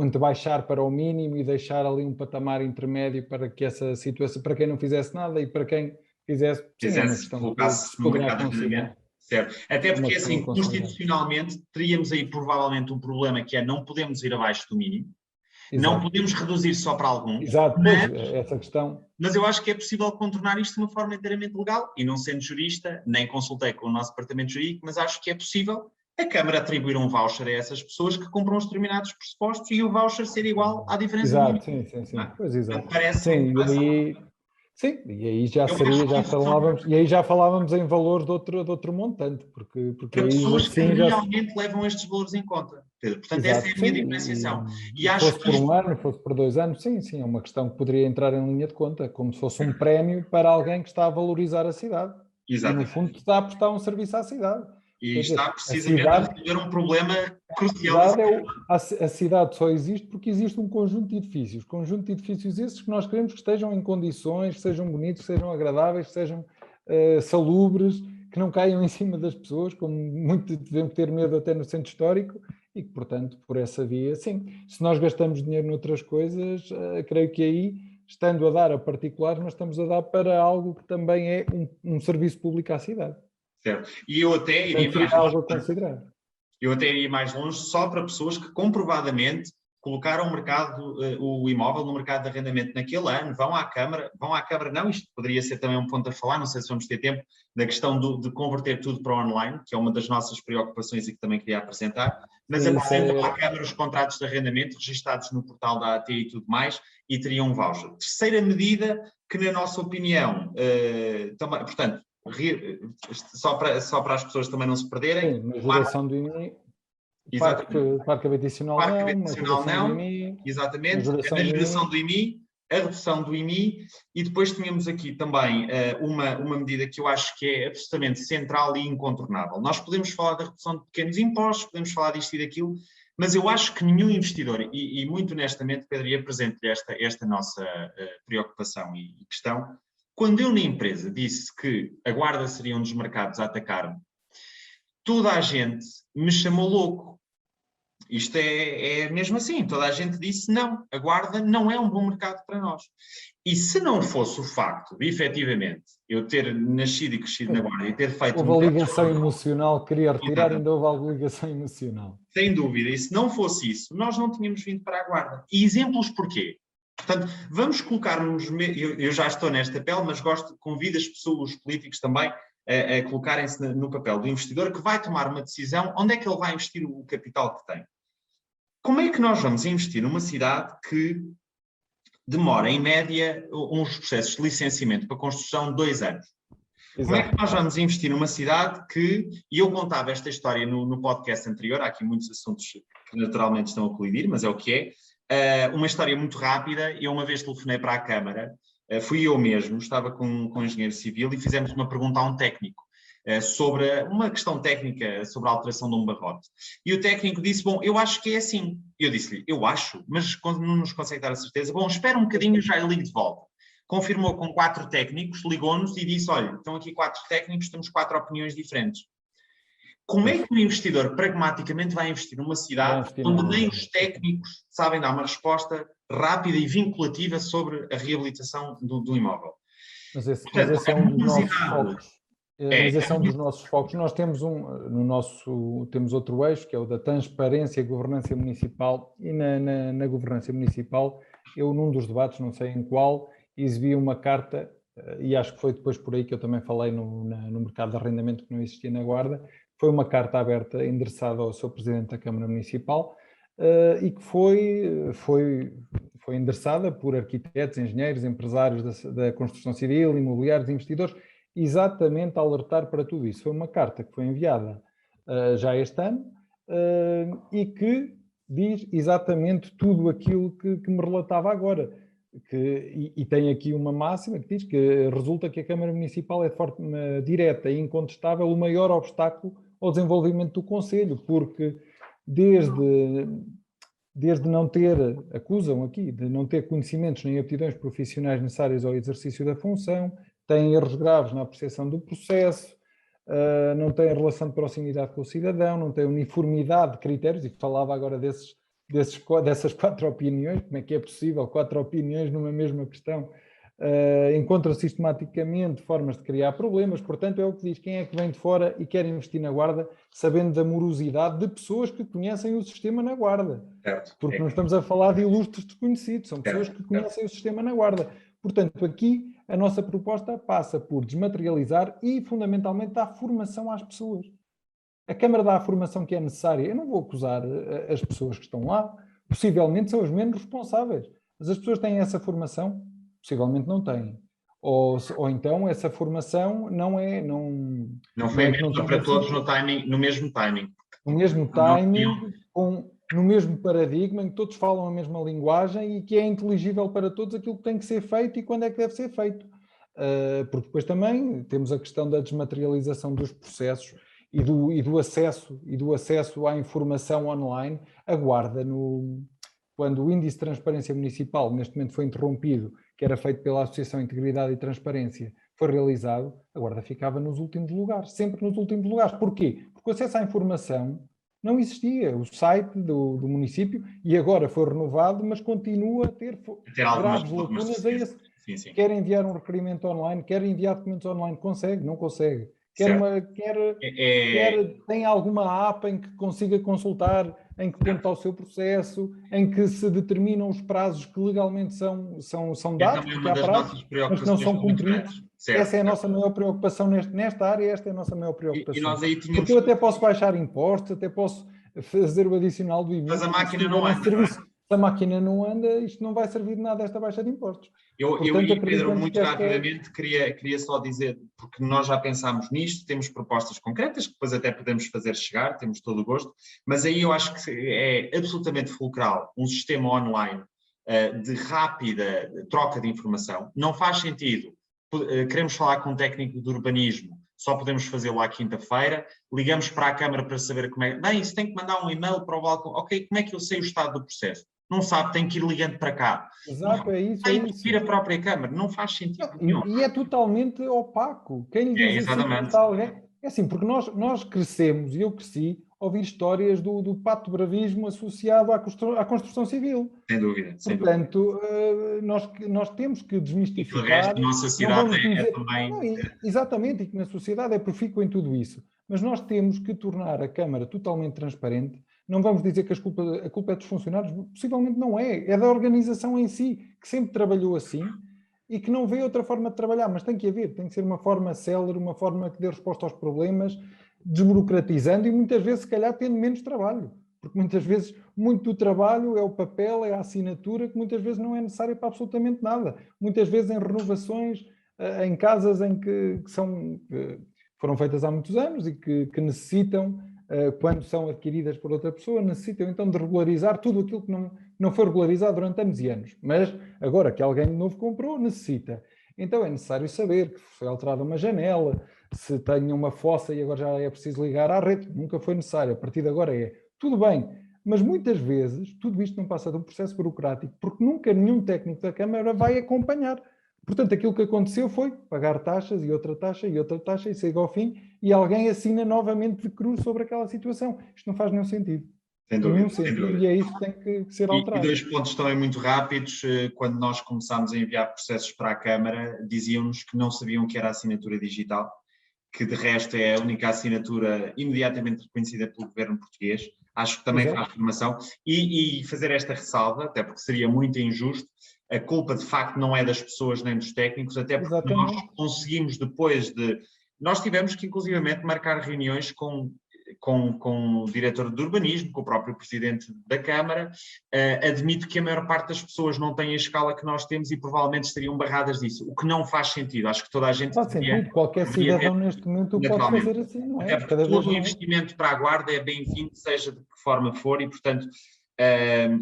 entre baixar para o mínimo e deixar ali um patamar intermédio para que essa situação, para quem não fizesse nada e para quem fizesse, sim, é uma questão que se poderá considerar. Certo. Até porque, assim, constitucionalmente, teríamos aí provavelmente um problema que é não podemos ir abaixo do mínimo. Exato. Não podemos reduzir só para alguns. Exato, mas essa questão. Mas eu acho que é possível contornar isto de uma forma inteiramente legal, e não sendo jurista, nem consultei com o nosso departamento jurídico, mas acho que é possível a Câmara atribuir um voucher a essas pessoas que compram os determinados pressupostos e o voucher ser igual à diferença do mínimo. Exato, sim. Pois exato. Parece Sim, e aí já falávamos em valores de outro montante, porque para pessoas que realmente levam estes valores em conta. Portanto, essa é a minha diferenciação. E acho que por um ano, fosse por 2 anos, sim, é uma questão que poderia entrar em linha de conta, como se fosse um prémio para alguém que está a valorizar a cidade. Exatamente. E, no fundo, está a prestar um serviço à cidade. E está precisamente a resolver um problema crucial. A cidade só existe porque existe um conjunto de edifícios esses que nós queremos que estejam em condições, que sejam bonitos, que sejam agradáveis, que sejam salubres, que não caiam em cima das pessoas, como muito devemos ter medo até no centro histórico, e que, portanto, por essa via, sim. Se nós gastamos dinheiro noutras coisas, creio que aí, estando a dar a particulares, nós estamos a dar para algo que também é um serviço público à cidade. Certo. E eu até iria mais longe. Eu até iria mais longe só para pessoas que comprovadamente colocaram o imóvel no mercado de arrendamento naquele ano, vão à Câmara não, isto poderia ser também um ponto a falar, não sei se vamos ter tempo, da questão de converter tudo para online, que é uma das nossas preocupações e que também queria apresentar, mas apresentam à Câmara os contratos de arrendamento registados no portal da AT e tudo mais, e teriam um voucher. Terceira medida que, na nossa opinião, também, portanto, só para as pessoas também não se perderem. Sim, majoração do IMI, parque habitacional não, exatamente, a majoração do IMI, a redução do IMI, e depois tínhamos aqui também uma medida que eu acho que é absolutamente central e incontornável. Nós podemos falar da redução de pequenos impostos, podemos falar disto e daquilo, mas eu acho que nenhum investidor, e muito honestamente, Pedro, e apresento-lhe esta nossa preocupação e questão. Quando eu na empresa disse que a Guarda seria um dos mercados a atacar-me, toda a gente me chamou louco. Isto é mesmo assim. Toda a gente disse não, a Guarda não é um bom mercado para nós. E se não fosse o facto de, efetivamente, eu ter nascido e crescido na Guarda e ter feito... Houve a ligação emocional, queria retirar, ainda houve alguma ligação emocional. Sem dúvida. E se não fosse isso, nós não tínhamos vindo para a Guarda. E exemplos porquê? Portanto, vamos colocar-nos... Eu já estou nesta pele, mas convido as pessoas, os políticos também, a colocarem-se no papel do investidor que vai tomar uma decisão onde é que ele vai investir o capital que tem. Como é que nós vamos investir numa cidade que demora, em média, uns processos de licenciamento para construção de 2 anos? Exato. Como é que nós vamos investir numa cidade que, e eu contava esta história no podcast anterior, há aqui muitos assuntos que naturalmente estão a colidir, mas é o que é, uma história muito rápida. Eu uma vez telefonei para a Câmara, fui eu mesmo, estava com um engenheiro civil e fizemos uma pergunta a um técnico sobre uma questão técnica sobre a alteração de um barrote. E o técnico disse, bom, eu acho que é assim. Eu disse-lhe, eu acho, mas não nos consegue dar a certeza. Bom, espera um bocadinho e já lhe ligo de volta. Confirmou com 4 técnicos, ligou-nos e disse, olha, estão aqui 4 técnicos, temos 4 opiniões diferentes. Como é que o investidor pragmaticamente vai investir numa cidade onde nem os técnicos sabem dar uma resposta rápida e vinculativa sobre a reabilitação do imóvel? Mas esse é um dos nossos focos. Mas esse é um dos nossos focos. Nós temos temos outro eixo, que é o da transparência e governança municipal, e na governança municipal, eu num dos debates, não sei em qual, exibi uma carta, e acho que foi depois por aí que eu também falei no mercado de arrendamento que não existia na Guarda, foi uma carta aberta endereçada ao Sr. Presidente da Câmara Municipal e que foi endereçada por arquitetos, engenheiros, empresários da construção civil, imobiliários, investidores, exatamente a alertar para tudo isso. Foi uma carta que foi enviada já este ano e que diz exatamente tudo aquilo que me relatava agora. E tem aqui uma máxima que diz que resulta que a Câmara Municipal é de forma direta e incontestável o maior obstáculo ao desenvolvimento do Concelho, porque desde não ter, acusam aqui, de não ter conhecimentos nem aptidões profissionais necessárias ao exercício da função, têm erros graves na apreciação do processo, não têm relação de proximidade com o cidadão, não têm uniformidade de critérios, e falava agora dessas 4 opiniões, como é que é possível 4 opiniões numa mesma questão? Encontram sistematicamente formas de criar problemas, portanto é o que diz, quem é que vem de fora e quer investir na Guarda, sabendo da morosidade de pessoas que conhecem o sistema na Guarda. Certo. Porque não estamos a falar de ilustres desconhecidos, são pessoas que conhecem o sistema na Guarda. Portanto, aqui a nossa proposta passa por desmaterializar e fundamentalmente dar formação às pessoas. A Câmara dá a formação que é necessária. Eu não vou acusar as pessoas que estão lá, possivelmente são os menos responsáveis, mas as pessoas têm essa formação? Possivelmente não têm. Ou então essa formação não foi a mesma para todos no mesmo timing. No mesmo timing, no mesmo paradigma, em que todos falam a mesma linguagem e que é inteligível para todos aquilo que tem que ser feito e quando é que deve ser feito. Porque depois também temos a questão da desmaterialização dos processos e do acesso à informação online. A Guarda, quando o índice de transparência municipal, neste momento foi interrompido, que era feito pela Associação Integridade e Transparência, foi realizado, a Guarda ficava nos últimos lugares, sempre nos últimos lugares. Porquê? Porque o acesso à informação não existia. O site do município, e agora foi renovado, mas continua a ter graves lacunas a esse. Sim. Quer enviar um requerimento online, quer enviar documentos online, consegue? Não consegue. Tem alguma app em que consiga consultar, em que conta o seu processo, em que se determinam os prazos que legalmente são dados, porque há prazos, mas que não são cumpridos. Essa é a nossa maior preocupação nesta área, esta é a nossa maior preocupação. Porque eu até posso baixar impostos, até posso fazer o adicional do IMI. Mas a máquina não anda. Se a máquina não anda, isto não vai servir de nada, esta baixa de impostos. Pedro, muito rapidamente, queria só dizer, porque nós já pensámos nisto, temos propostas concretas que depois até podemos fazer chegar, temos todo o gosto, mas aí eu acho que é absolutamente fulcral um sistema online de rápida troca de informação. Não faz sentido, queremos falar com um técnico de urbanismo, só podemos fazê-lo à quinta-feira, ligamos para a Câmara para saber como é. Bem, isso tem que mandar um e-mail para o balcão. Ok, como é que eu sei o estado do processo? Não sabe, tem que ir ligando para cá. Exato, é isso. Tem que vir a própria Câmara, não faz sentido nenhum. E é totalmente opaco. Quem lhe diz assim, está alguém... É assim, porque nós crescemos, e eu cresci, ouvir histórias do pato-bravismo associado à construção civil. Sem dúvida. Portanto, nós temos que desmistificar. O resto da nossa sociedade é também... Exatamente, e que na sociedade é profícuo em tudo isso. Mas nós temos que tornar a Câmara totalmente transparente. Não vamos dizer que a culpa é dos funcionários, possivelmente não é. É da organização em si, que sempre trabalhou assim e que não vê outra forma de trabalhar, mas tem que haver, tem que ser uma forma célere, uma forma que dê resposta aos problemas, desburocratizando e muitas vezes, se calhar, tendo menos trabalho. Porque muitas vezes, muito do trabalho é o papel, é a assinatura, que muitas vezes não é necessária para absolutamente nada. Muitas vezes em renovações, em casas em que foram feitas há muitos anos e que necessitam, quando são adquiridas por outra pessoa, necessitam então de regularizar tudo aquilo que não foi regularizado durante anos e anos. Mas agora que alguém de novo comprou, necessita. Então é necessário saber que foi alterada uma janela, se tem uma fossa e agora já é preciso ligar à rede. Nunca foi necessário, a partir de agora é. Tudo bem, mas muitas vezes tudo isto não passa de um processo burocrático, porque nunca nenhum técnico da Câmara vai acompanhar. Portanto, aquilo que aconteceu foi pagar taxas e outra taxa e chega ao fim e alguém assina novamente de cruz sobre aquela situação. Isto não faz nenhum sentido. Sem dúvida. E é isso que tem que ser alterado. E 2 pontos também muito rápidos. Quando nós começámos a enviar processos para a Câmara, diziam-nos que não sabiam que era a assinatura digital, que de resto é a única assinatura imediatamente reconhecida pelo governo português. Acho que também faz formação. E fazer esta ressalva, até porque seria muito injusto, a culpa de facto não é das pessoas nem dos técnicos, até porque nós conseguimos depois de... Nós tivemos que inclusivamente marcar reuniões com o diretor de urbanismo, com o próprio presidente da Câmara. Admito que a maior parte das pessoas não tem a escala que nós temos e provavelmente estariam barradas disso, o que não faz sentido. Acho que toda a gente... Faz sentido, qualquer cidadão neste momento pode fazer assim, não é? Até porque todo o investimento para a Guarda é bem-vindo, seja de que forma for, e portanto...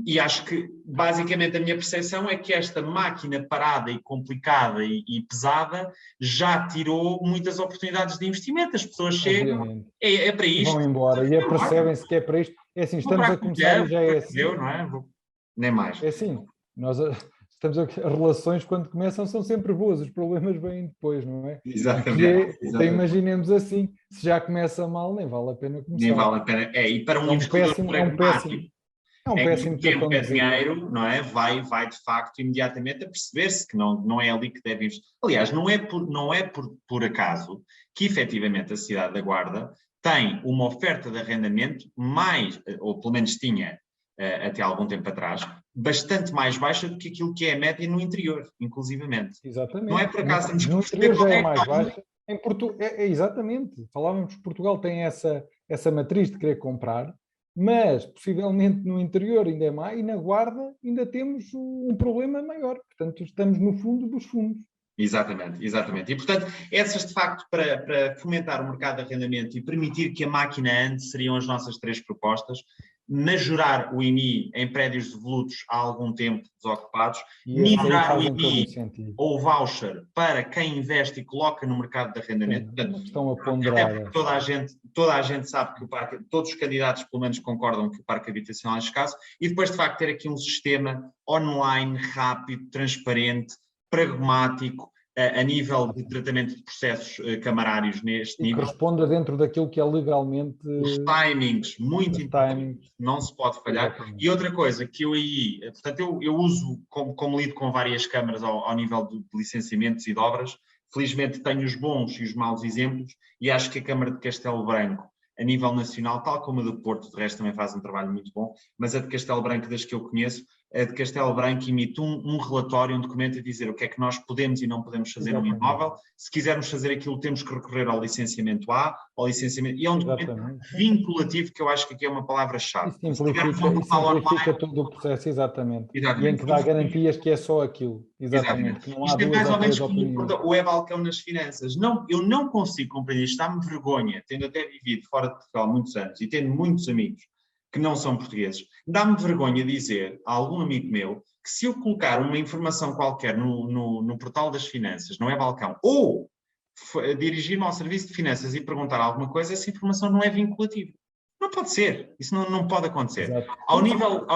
e acho que basicamente a minha percepção é que esta máquina parada e complicada e pesada já tirou muitas oportunidades de investimento. As pessoas chegam, é para isto. Vão embora e apercebem-se que é para isto. É assim, estamos a começar e já é assim. Não é? Nem mais. É assim, nós estamos as relações quando começam são sempre boas, os problemas vêm depois, não é? Exatamente. Então, imaginemos assim, se já começa mal, nem vale a pena começar. Nem vale a pena. E para um investidor pragmático, é um péssimo tempo é dinheiro, não é? Vai de facto imediatamente a perceber-se que não é ali que deve investir. Aliás, não é por acaso que efetivamente a cidade da Guarda tem uma oferta de arrendamento mais, ou pelo menos tinha até algum tempo atrás, bastante mais baixa do que aquilo que é a média no interior, inclusivamente. Exatamente. Não é por acaso temos que perceber já é mais baixa. Exatamente. Falávamos que Portugal tem essa matriz de querer comprar, mas possivelmente no interior ainda é mais, e na Guarda ainda temos um problema maior. Portanto, estamos no fundo dos fundos. Exatamente. E, portanto, essas de facto para fomentar o mercado de arrendamento e permitir que a máquina ande seriam as nossas 3 propostas. Majorar o IMI em prédios devolutos há algum tempo desocupados, minorar o IMI ou voucher para quem investe e coloca no mercado de arrendamento. Portanto, estão a ponderar. Até porque toda a gente sabe que todos os candidatos pelo menos concordam que o parque habitacional é escasso, e depois de facto ter aqui um sistema online, rápido, transparente, pragmático, a nível de tratamento de processos camarários neste nível. Que responda dentro daquilo que é legalmente... Os timings, muito importantes, não se pode falhar. Exatamente. E outra coisa que portanto eu uso, como lido com várias câmaras ao nível de licenciamentos e de obras, felizmente tenho os bons e os maus exemplos, e acho que a Câmara de Castelo Branco, a nível nacional, tal como a do Porto, de resto também faz um trabalho muito bom, mas a de Castelo Branco, das que eu conheço, a de Castelo Branco emite um relatório, um documento a dizer o que é que nós podemos e não podemos fazer num imóvel. Se quisermos fazer aquilo, temos que recorrer ao licenciamento A, ao licenciamento... E é um documento vinculativo, que eu acho que aqui é uma palavra-chave. E simplifica todo o processo, exatamente. E em que dá garantias que é só aquilo. Exatamente. Que não há isto é mais ou menos como o E-Balcão nas finanças. Eu não consigo compreender, isto dá-me vergonha, tendo até vivido fora de Portugal muitos anos e tendo muitos amigos que não são portugueses, dá-me vergonha dizer a algum amigo meu que se eu colocar uma informação qualquer no portal das finanças, não é balcão, ou dirigir-me ao serviço de finanças e perguntar alguma coisa, essa informação não é vinculativa. Não pode ser, isso não pode acontecer. Ao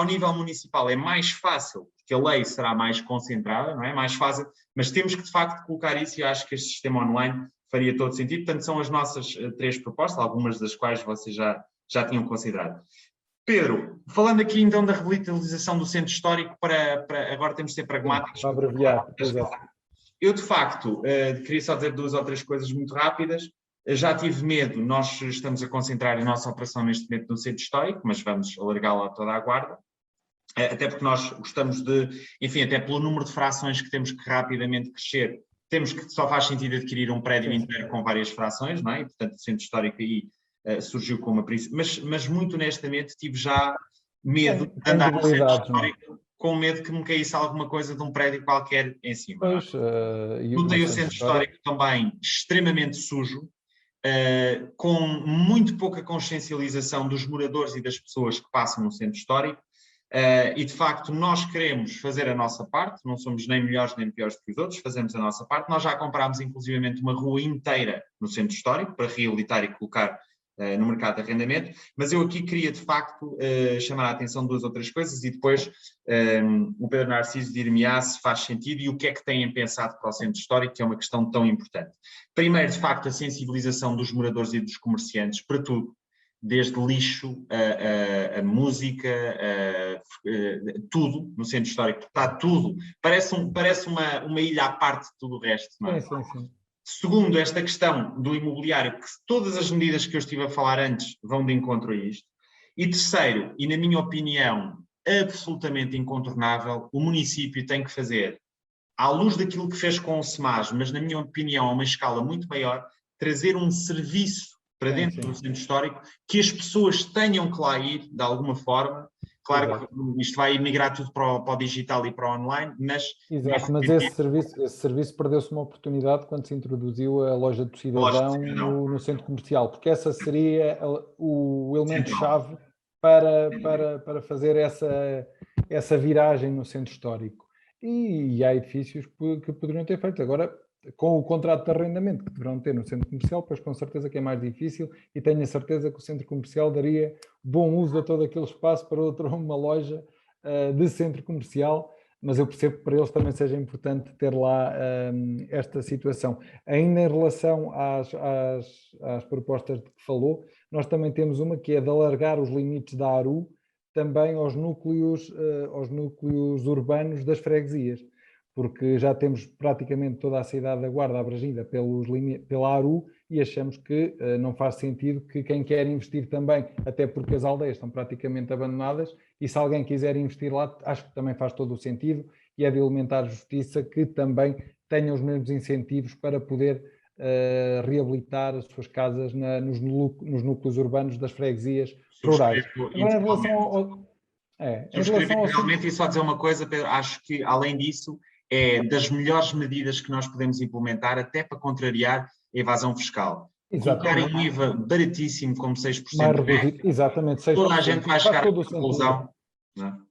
nível municipal é mais fácil, porque a lei será mais concentrada, não é? Mais fácil, mas temos que de facto colocar isso, e eu acho que este sistema online faria todo sentido. Portanto, são as nossas 3 propostas, algumas das quais vocês já já tinham considerado. Pedro, falando aqui então da revitalização do centro histórico, para agora temos de ser pragmáticos. Para abreviar, eu, de facto, queria só dizer 2 ou 3 coisas muito rápidas. Já tive medo, nós estamos a concentrar a nossa operação neste momento no centro histórico, mas vamos alargá-la a toda a Guarda. Até porque nós gostamos de, enfim, até pelo número de frações que temos que rapidamente crescer, temos que só faz sentido adquirir um prédio inteiro com várias frações, não é? E, portanto, o centro histórico aí surgiu como uma princípio, mas muito honestamente tive já medo de andar no centro histórico com medo que me caísse alguma coisa de um prédio qualquer em cima. Pois, notei o centro histórico também extremamente sujo, com muito pouca consciencialização dos moradores e das pessoas que passam no centro histórico, e de facto nós queremos fazer a nossa parte, não somos nem melhores nem piores que os outros, fazemos a nossa parte. Nós já comprámos inclusivamente uma rua inteira no centro histórico para reabilitar e colocar no mercado de arrendamento, mas eu aqui queria de facto chamar a atenção de 2 ou 3 coisas e depois o Pedro Narciso dir-me-á se faz sentido e o que é que têm pensado para o centro histórico, que é uma questão tão importante. Primeiro, de facto, a sensibilização dos moradores e dos comerciantes para tudo, desde lixo, a música, tudo no centro histórico, está tudo, parece uma ilha à parte de tudo o resto, não é? Sim. Segundo, esta questão do imobiliário, que todas as medidas que eu estive a falar antes vão de encontro a isto. E terceiro, e na minha opinião absolutamente incontornável, o município tem que fazer, à luz daquilo que fez com o SEMAS, mas na minha opinião a uma escala muito maior, trazer um serviço para dentro do centro histórico, que as pessoas tenham que lá ir, de alguma forma. Claro que isto vai migrar tudo para o digital e para o online, mas... Exato, mas esse serviço perdeu-se uma oportunidade quando se introduziu a loja do cidadão no centro comercial, porque essa seria o elemento-chave para fazer essa viragem no centro histórico. E há edifícios que poderiam ter feito. Agora, com o contrato de arrendamento que deverão ter no centro comercial, pois com certeza que é mais difícil, e tenho a certeza que o centro comercial daria bom uso a todo aquele espaço para uma loja de centro comercial, mas eu percebo que para eles também seja importante ter lá esta situação. Ainda em relação às propostas de que falou, nós também temos uma que é de alargar os limites da ARU também aos núcleos urbanos das freguesias, porque já temos praticamente toda a cidade da Guarda abrangida pela ARU e achamos que não faz sentido que quem quer investir também, até porque as aldeias estão praticamente abandonadas, e se alguém quiser investir lá, acho que também faz todo o sentido, e é de elementar justiça que também tenham os mesmos incentivos para poder reabilitar as suas casas nos núcleos urbanos das freguesias rurais. Agora, em relação ao... realmente, e só dizer uma coisa, Pedro, acho que além disso, é das melhores medidas que nós podemos implementar até para contrariar a evasão fiscal. Colocarem um IVA baratíssimo, como 6%. Mais reduzido, exatamente, 6%. Toda a gente vai chegar à conclusão.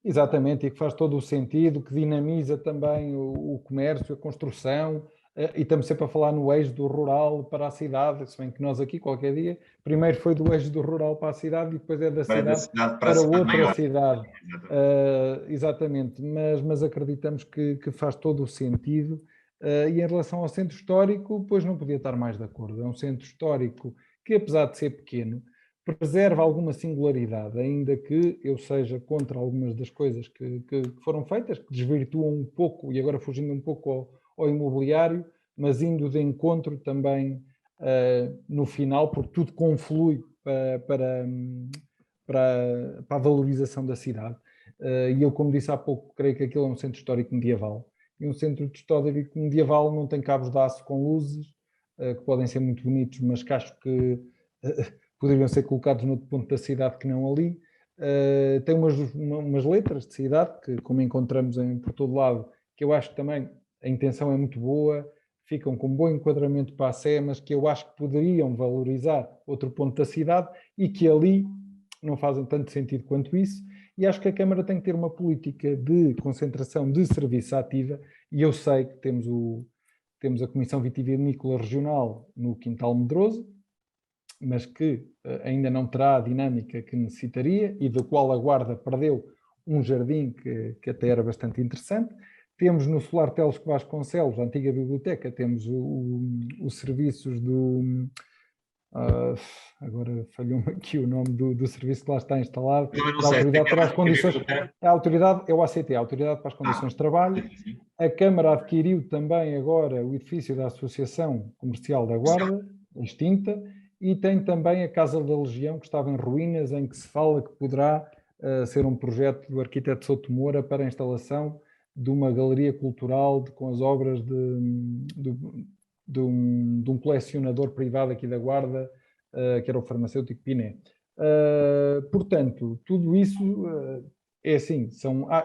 Exatamente, e que faz todo o sentido, que dinamiza também o comércio, a construção, e estamos sempre a falar no eixo do rural para a cidade, se bem que nós aqui, qualquer dia, primeiro foi do eixo do rural para a cidade e depois é da cidade para outra maior cidade. Exatamente, mas acreditamos que faz todo o sentido. E em relação ao centro histórico, pois não podia estar mais de acordo. É um centro histórico que, apesar de ser pequeno, preserva alguma singularidade, ainda que eu seja contra algumas das coisas que foram feitas, que desvirtuam um pouco, e agora fugindo um pouco ao imobiliário, mas indo de encontro também no final, porque tudo conflui para a valorização da cidade. E eu, como disse há pouco, creio que aquilo é um centro histórico medieval. E um centro histórico medieval não tem cabos de aço com luzes, que podem ser muito bonitos, mas que acho que poderiam ser colocados noutro ponto da cidade que não ali. Tem umas letras de cidade, que como encontramos por todo lado, que eu acho que também a intenção é muito boa, ficam com bom enquadramento para a Sé, mas que eu acho que poderiam valorizar outro ponto da cidade e que ali não fazem tanto sentido quanto isso. E acho que a Câmara tem que ter uma política de concentração de serviço ativa, e eu sei que temos a Comissão Vitivinícola Regional no Quintal Medroso, mas que ainda não terá a dinâmica que necessitaria e do qual a Guarda perdeu um jardim que até era bastante interessante. Temos no Solar Telesco Vasconcelos, a antiga biblioteca, temos os serviços agora falhou-me aqui o nome do serviço que lá está instalado. Eu não A sei, autoridade para as condições, a autoridade é o ACT, a Autoridade para as Condições de Trabalho. A Câmara adquiriu também agora o edifício da Associação Comercial da Guarda, extinta, e tem também a Casa da Legião, que estava em ruínas, em que se fala que poderá ser um projeto do arquiteto Souto Moura para a instalação de uma galeria cultural com as obras de um colecionador privado aqui da Guarda, que era o farmacêutico Piné. Portanto, tudo isso é assim.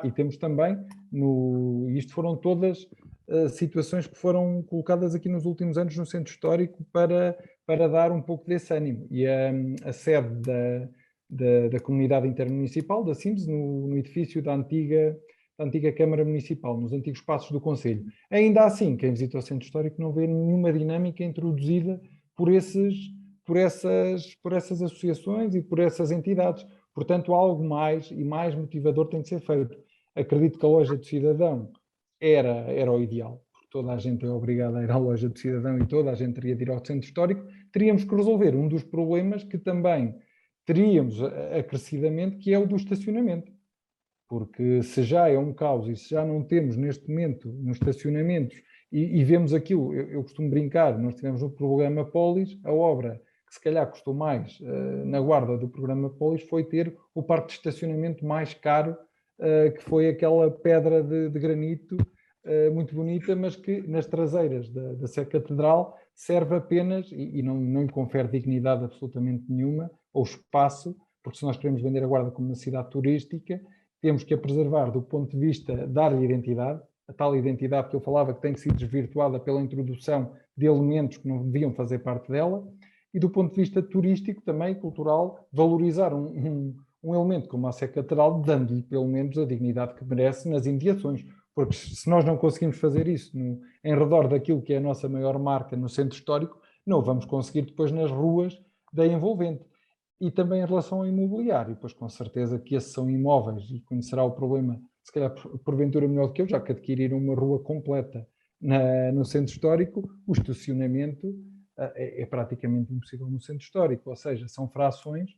E temos também, isto foram todas situações que foram colocadas aqui nos últimos anos no centro histórico para dar um pouco desse ânimo. E a sede da comunidade intermunicipal, da CIMS, no edifício da antiga Câmara Municipal, nos antigos espaços do Conselho. Ainda assim, quem visita o centro histórico não vê nenhuma dinâmica introduzida por essas associações e por essas entidades. Portanto, algo mais e mais motivador tem de ser feito. Acredito que a loja do cidadão era o ideal, porque toda a gente é obrigada a ir à loja do cidadão e toda a gente teria de ir ao centro histórico. Teríamos que resolver um dos problemas que também teríamos acrescidamente, que é o do estacionamento. Porque se já é um caos e se já não temos neste momento nos estacionamentos e vemos aquilo, eu costumo brincar, nós tivemos no programa Polis, a obra que se calhar custou mais na Guarda do programa Polis foi ter o parque de estacionamento mais caro, que foi aquela pedra de granito muito bonita, mas que nas traseiras da Sé Catedral serve apenas, e não lhe confere dignidade absolutamente nenhuma, ou espaço, porque se nós queremos vender a Guarda como uma cidade turística, temos que a preservar do ponto de vista, dar-lhe identidade, a tal identidade que eu falava que tem que ser desvirtuada pela introdução de elementos que não deviam fazer parte dela, e do ponto de vista turístico também, cultural, valorizar um elemento como a Sé Catedral, dando-lhe pelo menos a dignidade que merece nas imediações, porque se nós não conseguimos fazer isso em redor daquilo que é a nossa maior marca no centro histórico, não vamos conseguir depois nas ruas da envolvente. E também em relação ao imobiliário, pois com certeza que esses são imóveis e conhecerá o problema, se calhar porventura melhor do que eu, já que adquiriram uma rua completa no centro histórico, o estacionamento é praticamente impossível no centro histórico, ou seja, são frações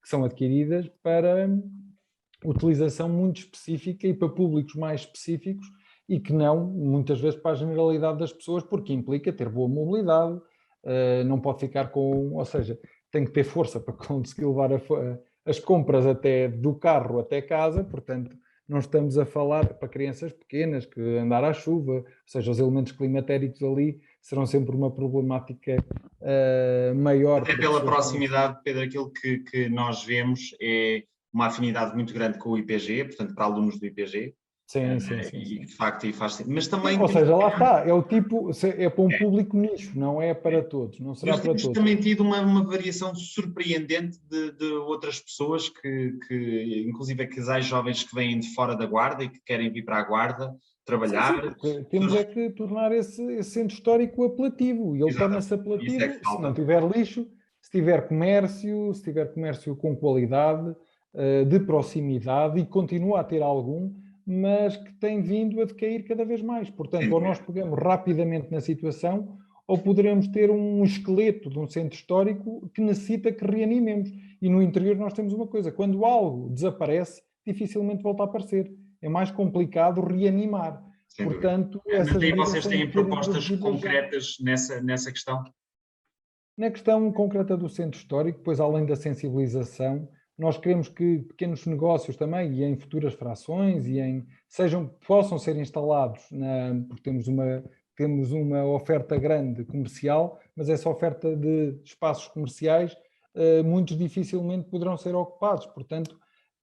que são adquiridas para utilização muito específica e para públicos mais específicos e que não, muitas vezes, para a generalidade das pessoas, porque implica ter boa mobilidade, não pode ficar ou seja, tem que ter força para conseguir levar as compras do carro até casa, portanto, não estamos a falar para crianças pequenas que andar à chuva, ou seja, os elementos climatéricos ali serão sempre uma problemática maior. Até pela proximidade, Pedro, aquilo que nós vemos é uma afinidade muito grande com o IPG, portanto, para alunos do IPG. Sim. E de facto aí faz sentido. Mas também. Ou seja, lá está, é para um público nicho, não é para todos, não será para todos. Temos também tido uma variação surpreendente de outras pessoas inclusive casais jovens que vêm de fora da Guarda e que querem vir para a Guarda trabalhar. Sim, temos é que tornar esse centro histórico apelativo, e ele torna-se apelativo se não tiver lixo, se tiver comércio com qualidade, de proximidade, e continua a ter algum, mas que tem vindo a decair cada vez mais. Portanto, ou nós pegamos rapidamente na situação, ou poderemos ter um esqueleto de um centro histórico que necessita que reanimemos. E no interior nós temos uma coisa, quando algo desaparece, dificilmente volta a aparecer. É mais complicado reanimar. Portanto, mas aí vocês têm propostas concretas nessa questão? Na questão concreta do centro histórico, pois além da sensibilização, nós queremos que pequenos negócios também, e em futuras frações, possam ser instalados, porque temos uma oferta grande comercial, mas essa oferta de espaços comerciais, muitos dificilmente poderão ser ocupados. Portanto,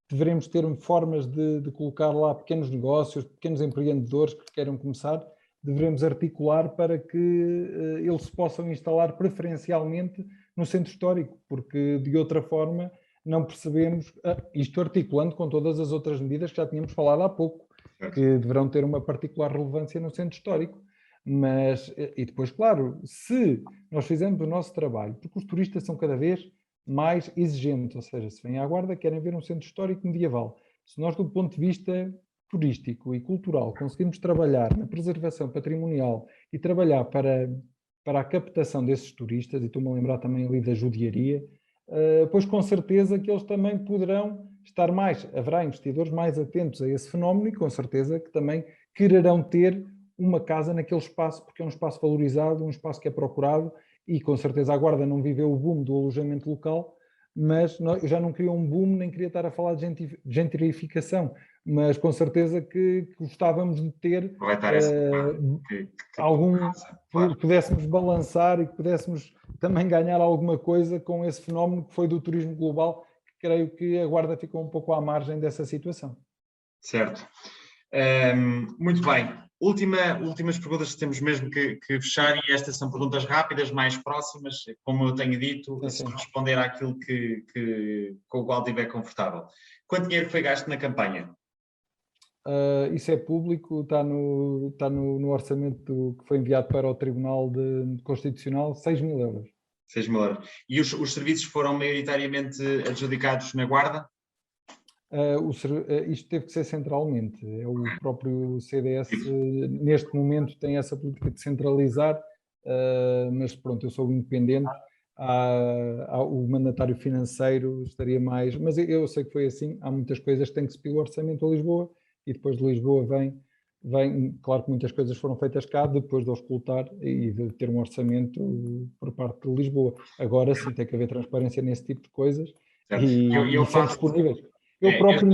deveremos ter formas de colocar lá pequenos negócios, pequenos empreendedores que queiram começar, devemos articular para que eles se possam instalar preferencialmente no centro histórico, porque de outra forma não percebemos, isto articulando com todas as outras medidas que já tínhamos falado há pouco, que deverão ter uma particular relevância no centro histórico. E depois, claro, se nós fizermos o nosso trabalho, porque os turistas são cada vez mais exigentes, ou seja, se vêm à Guarda, querem ver um centro histórico medieval. Se nós, do ponto de vista turístico e cultural, conseguimos trabalhar na preservação patrimonial e trabalhar para para a captação desses turistas, e estou-me a lembrar também ali da judiaria, pois com certeza que eles também poderão estar haverá investidores mais atentos a esse fenómeno e com certeza que também quererão ter uma casa naquele espaço, porque é um espaço valorizado, um espaço que é procurado e com certeza a Guarda não viveu o boom do alojamento local, mas eu já não queria um boom, nem queria estar a falar de gentrificação, mas com certeza que gostávamos de ter que pudéssemos balançar e que pudéssemos também ganhar alguma coisa com esse fenómeno que foi do turismo global, que creio que a Guarda ficou um pouco à margem dessa situação. Certo. Muito bem. Últimas perguntas que temos mesmo que fechar, e estas são perguntas rápidas, mais próximas, como eu tenho dito, se responder àquilo com o qual estiver confortável. Quanto dinheiro foi gasto na campanha? Isso é público, está no orçamento que foi enviado para o Tribunal Constitucional, 6.000 euros. 6.000 euros. E os serviços foram maioritariamente adjudicados na Guarda? Isto teve que ser centralmente. É o próprio CDS, neste momento, tem essa política de centralizar, mas pronto, eu sou independente. O mandatário financeiro estaria mais... Mas eu sei que foi assim. Há muitas coisas que têm que se pedir o orçamento a Lisboa e depois de Lisboa vem... Claro que muitas coisas foram feitas cá, depois de auscultar e de ter um orçamento por parte de Lisboa. Agora sim, tem que haver transparência nesse tipo de coisas e são disponíveis. Eu próprio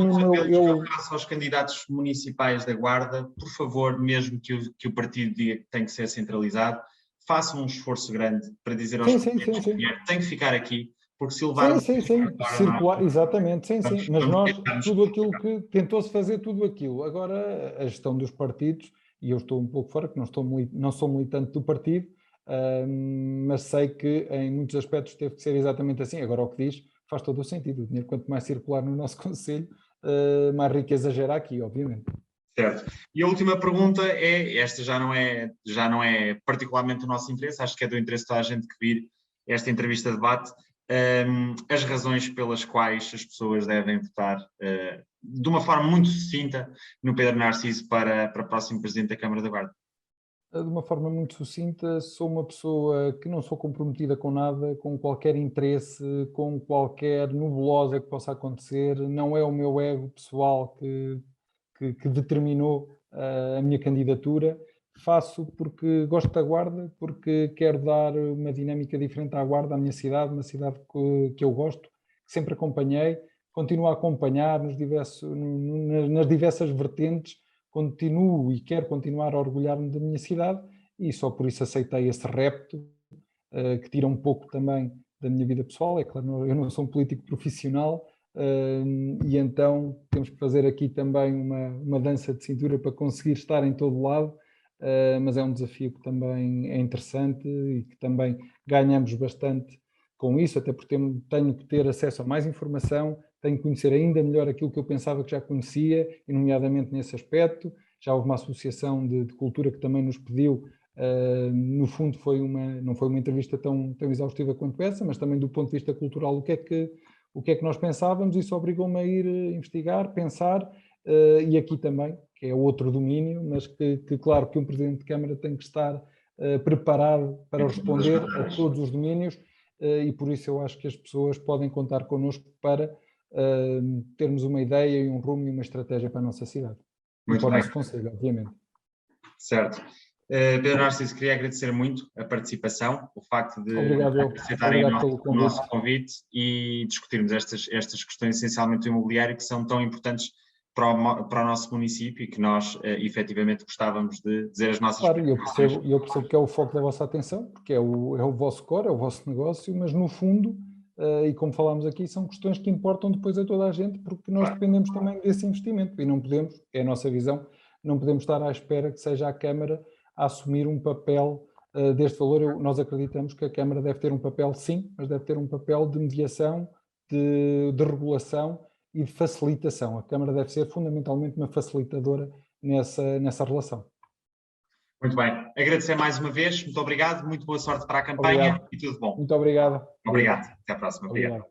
eu faço aos candidatos municipais da Guarda, por favor, mesmo que o partido diga que tem que ser centralizado, façam um esforço grande para dizer aos candidatos que tem que ficar aqui, porque se levar... circular, exatamente, mas nós, tudo aquilo que tentou-se fazer, tudo aquilo. Agora, a gestão dos partidos, e eu estou um pouco fora, que não sou militante do partido, mas sei que em muitos aspectos teve que ser exatamente assim. Agora, o que diz faz todo o sentido. O dinheiro, quanto mais circular no nosso concelho, mais riqueza gera aqui, obviamente. Certo. E a última pergunta esta já não é particularmente do nosso interesse, acho que é do interesse de toda a gente que vir esta entrevista de debate, as razões pelas quais as pessoas devem votar de uma forma muito sucinta no Pedro Narciso para próximo Presidente da Câmara da Guarda. De uma forma muito sucinta, sou uma pessoa que não sou comprometida com nada, com qualquer interesse, com qualquer nebulosa que possa acontecer. Não é o meu ego pessoal que determinou a minha candidatura. Faço porque gosto da Guarda, porque quero dar uma dinâmica diferente à Guarda, à minha cidade, uma cidade que eu gosto, que sempre acompanhei, continuo a acompanhar nas diversas vertentes. Continuo e quero continuar a orgulhar-me da minha cidade e só por isso aceitei esse repto, que tira um pouco também da minha vida pessoal. É claro, eu não sou um político profissional e então temos que fazer aqui também uma dança de cintura para conseguir estar em todo lado, mas é um desafio que também é interessante e que também ganhamos bastante com isso, até porque tenho que ter acesso a mais informação, tenho que conhecer ainda melhor aquilo que eu pensava que já conhecia, e nomeadamente nesse aspecto. Já houve uma associação de cultura que também nos pediu, no fundo não foi uma entrevista tão exaustiva quanto essa, mas também do ponto de vista cultural, o que é que nós pensávamos. Isso obrigou-me a ir investigar, pensar, e aqui também, que é outro domínio, mas que claro que um Presidente de Câmara tem que estar preparado para responder a todos os domínios, e por isso eu acho que as pessoas podem contar connosco para termos uma ideia e um rumo e uma estratégia para a nossa cidade. E para o nosso concelho, obviamente. Certo. Pedro Narciso, queria agradecer muito a participação, o facto de aceitarem o nosso convite e discutirmos estas questões essencialmente do imobiliário, que são tão importantes para o nosso município e que nós efetivamente gostávamos de dizer as nossas preocupações. Claro, eu percebo que é o foco da vossa atenção, porque é o vosso core, é o vosso negócio, mas no fundo, e como falámos aqui, são questões que importam depois a toda a gente, porque nós dependemos também desse investimento e não podemos, é a nossa visão, não podemos estar à espera que seja a Câmara a assumir um papel deste valor. Nós acreditamos que a Câmara deve ter um papel, sim, mas deve ter um papel de mediação, de regulação e de facilitação. A Câmara deve ser fundamentalmente uma facilitadora nessa relação. Muito bem. Agradecer mais uma vez. Muito obrigado. Muito boa sorte para a campanha. Obrigado. E tudo bom. Muito obrigado. Obrigado. Até à próxima. Obrigado.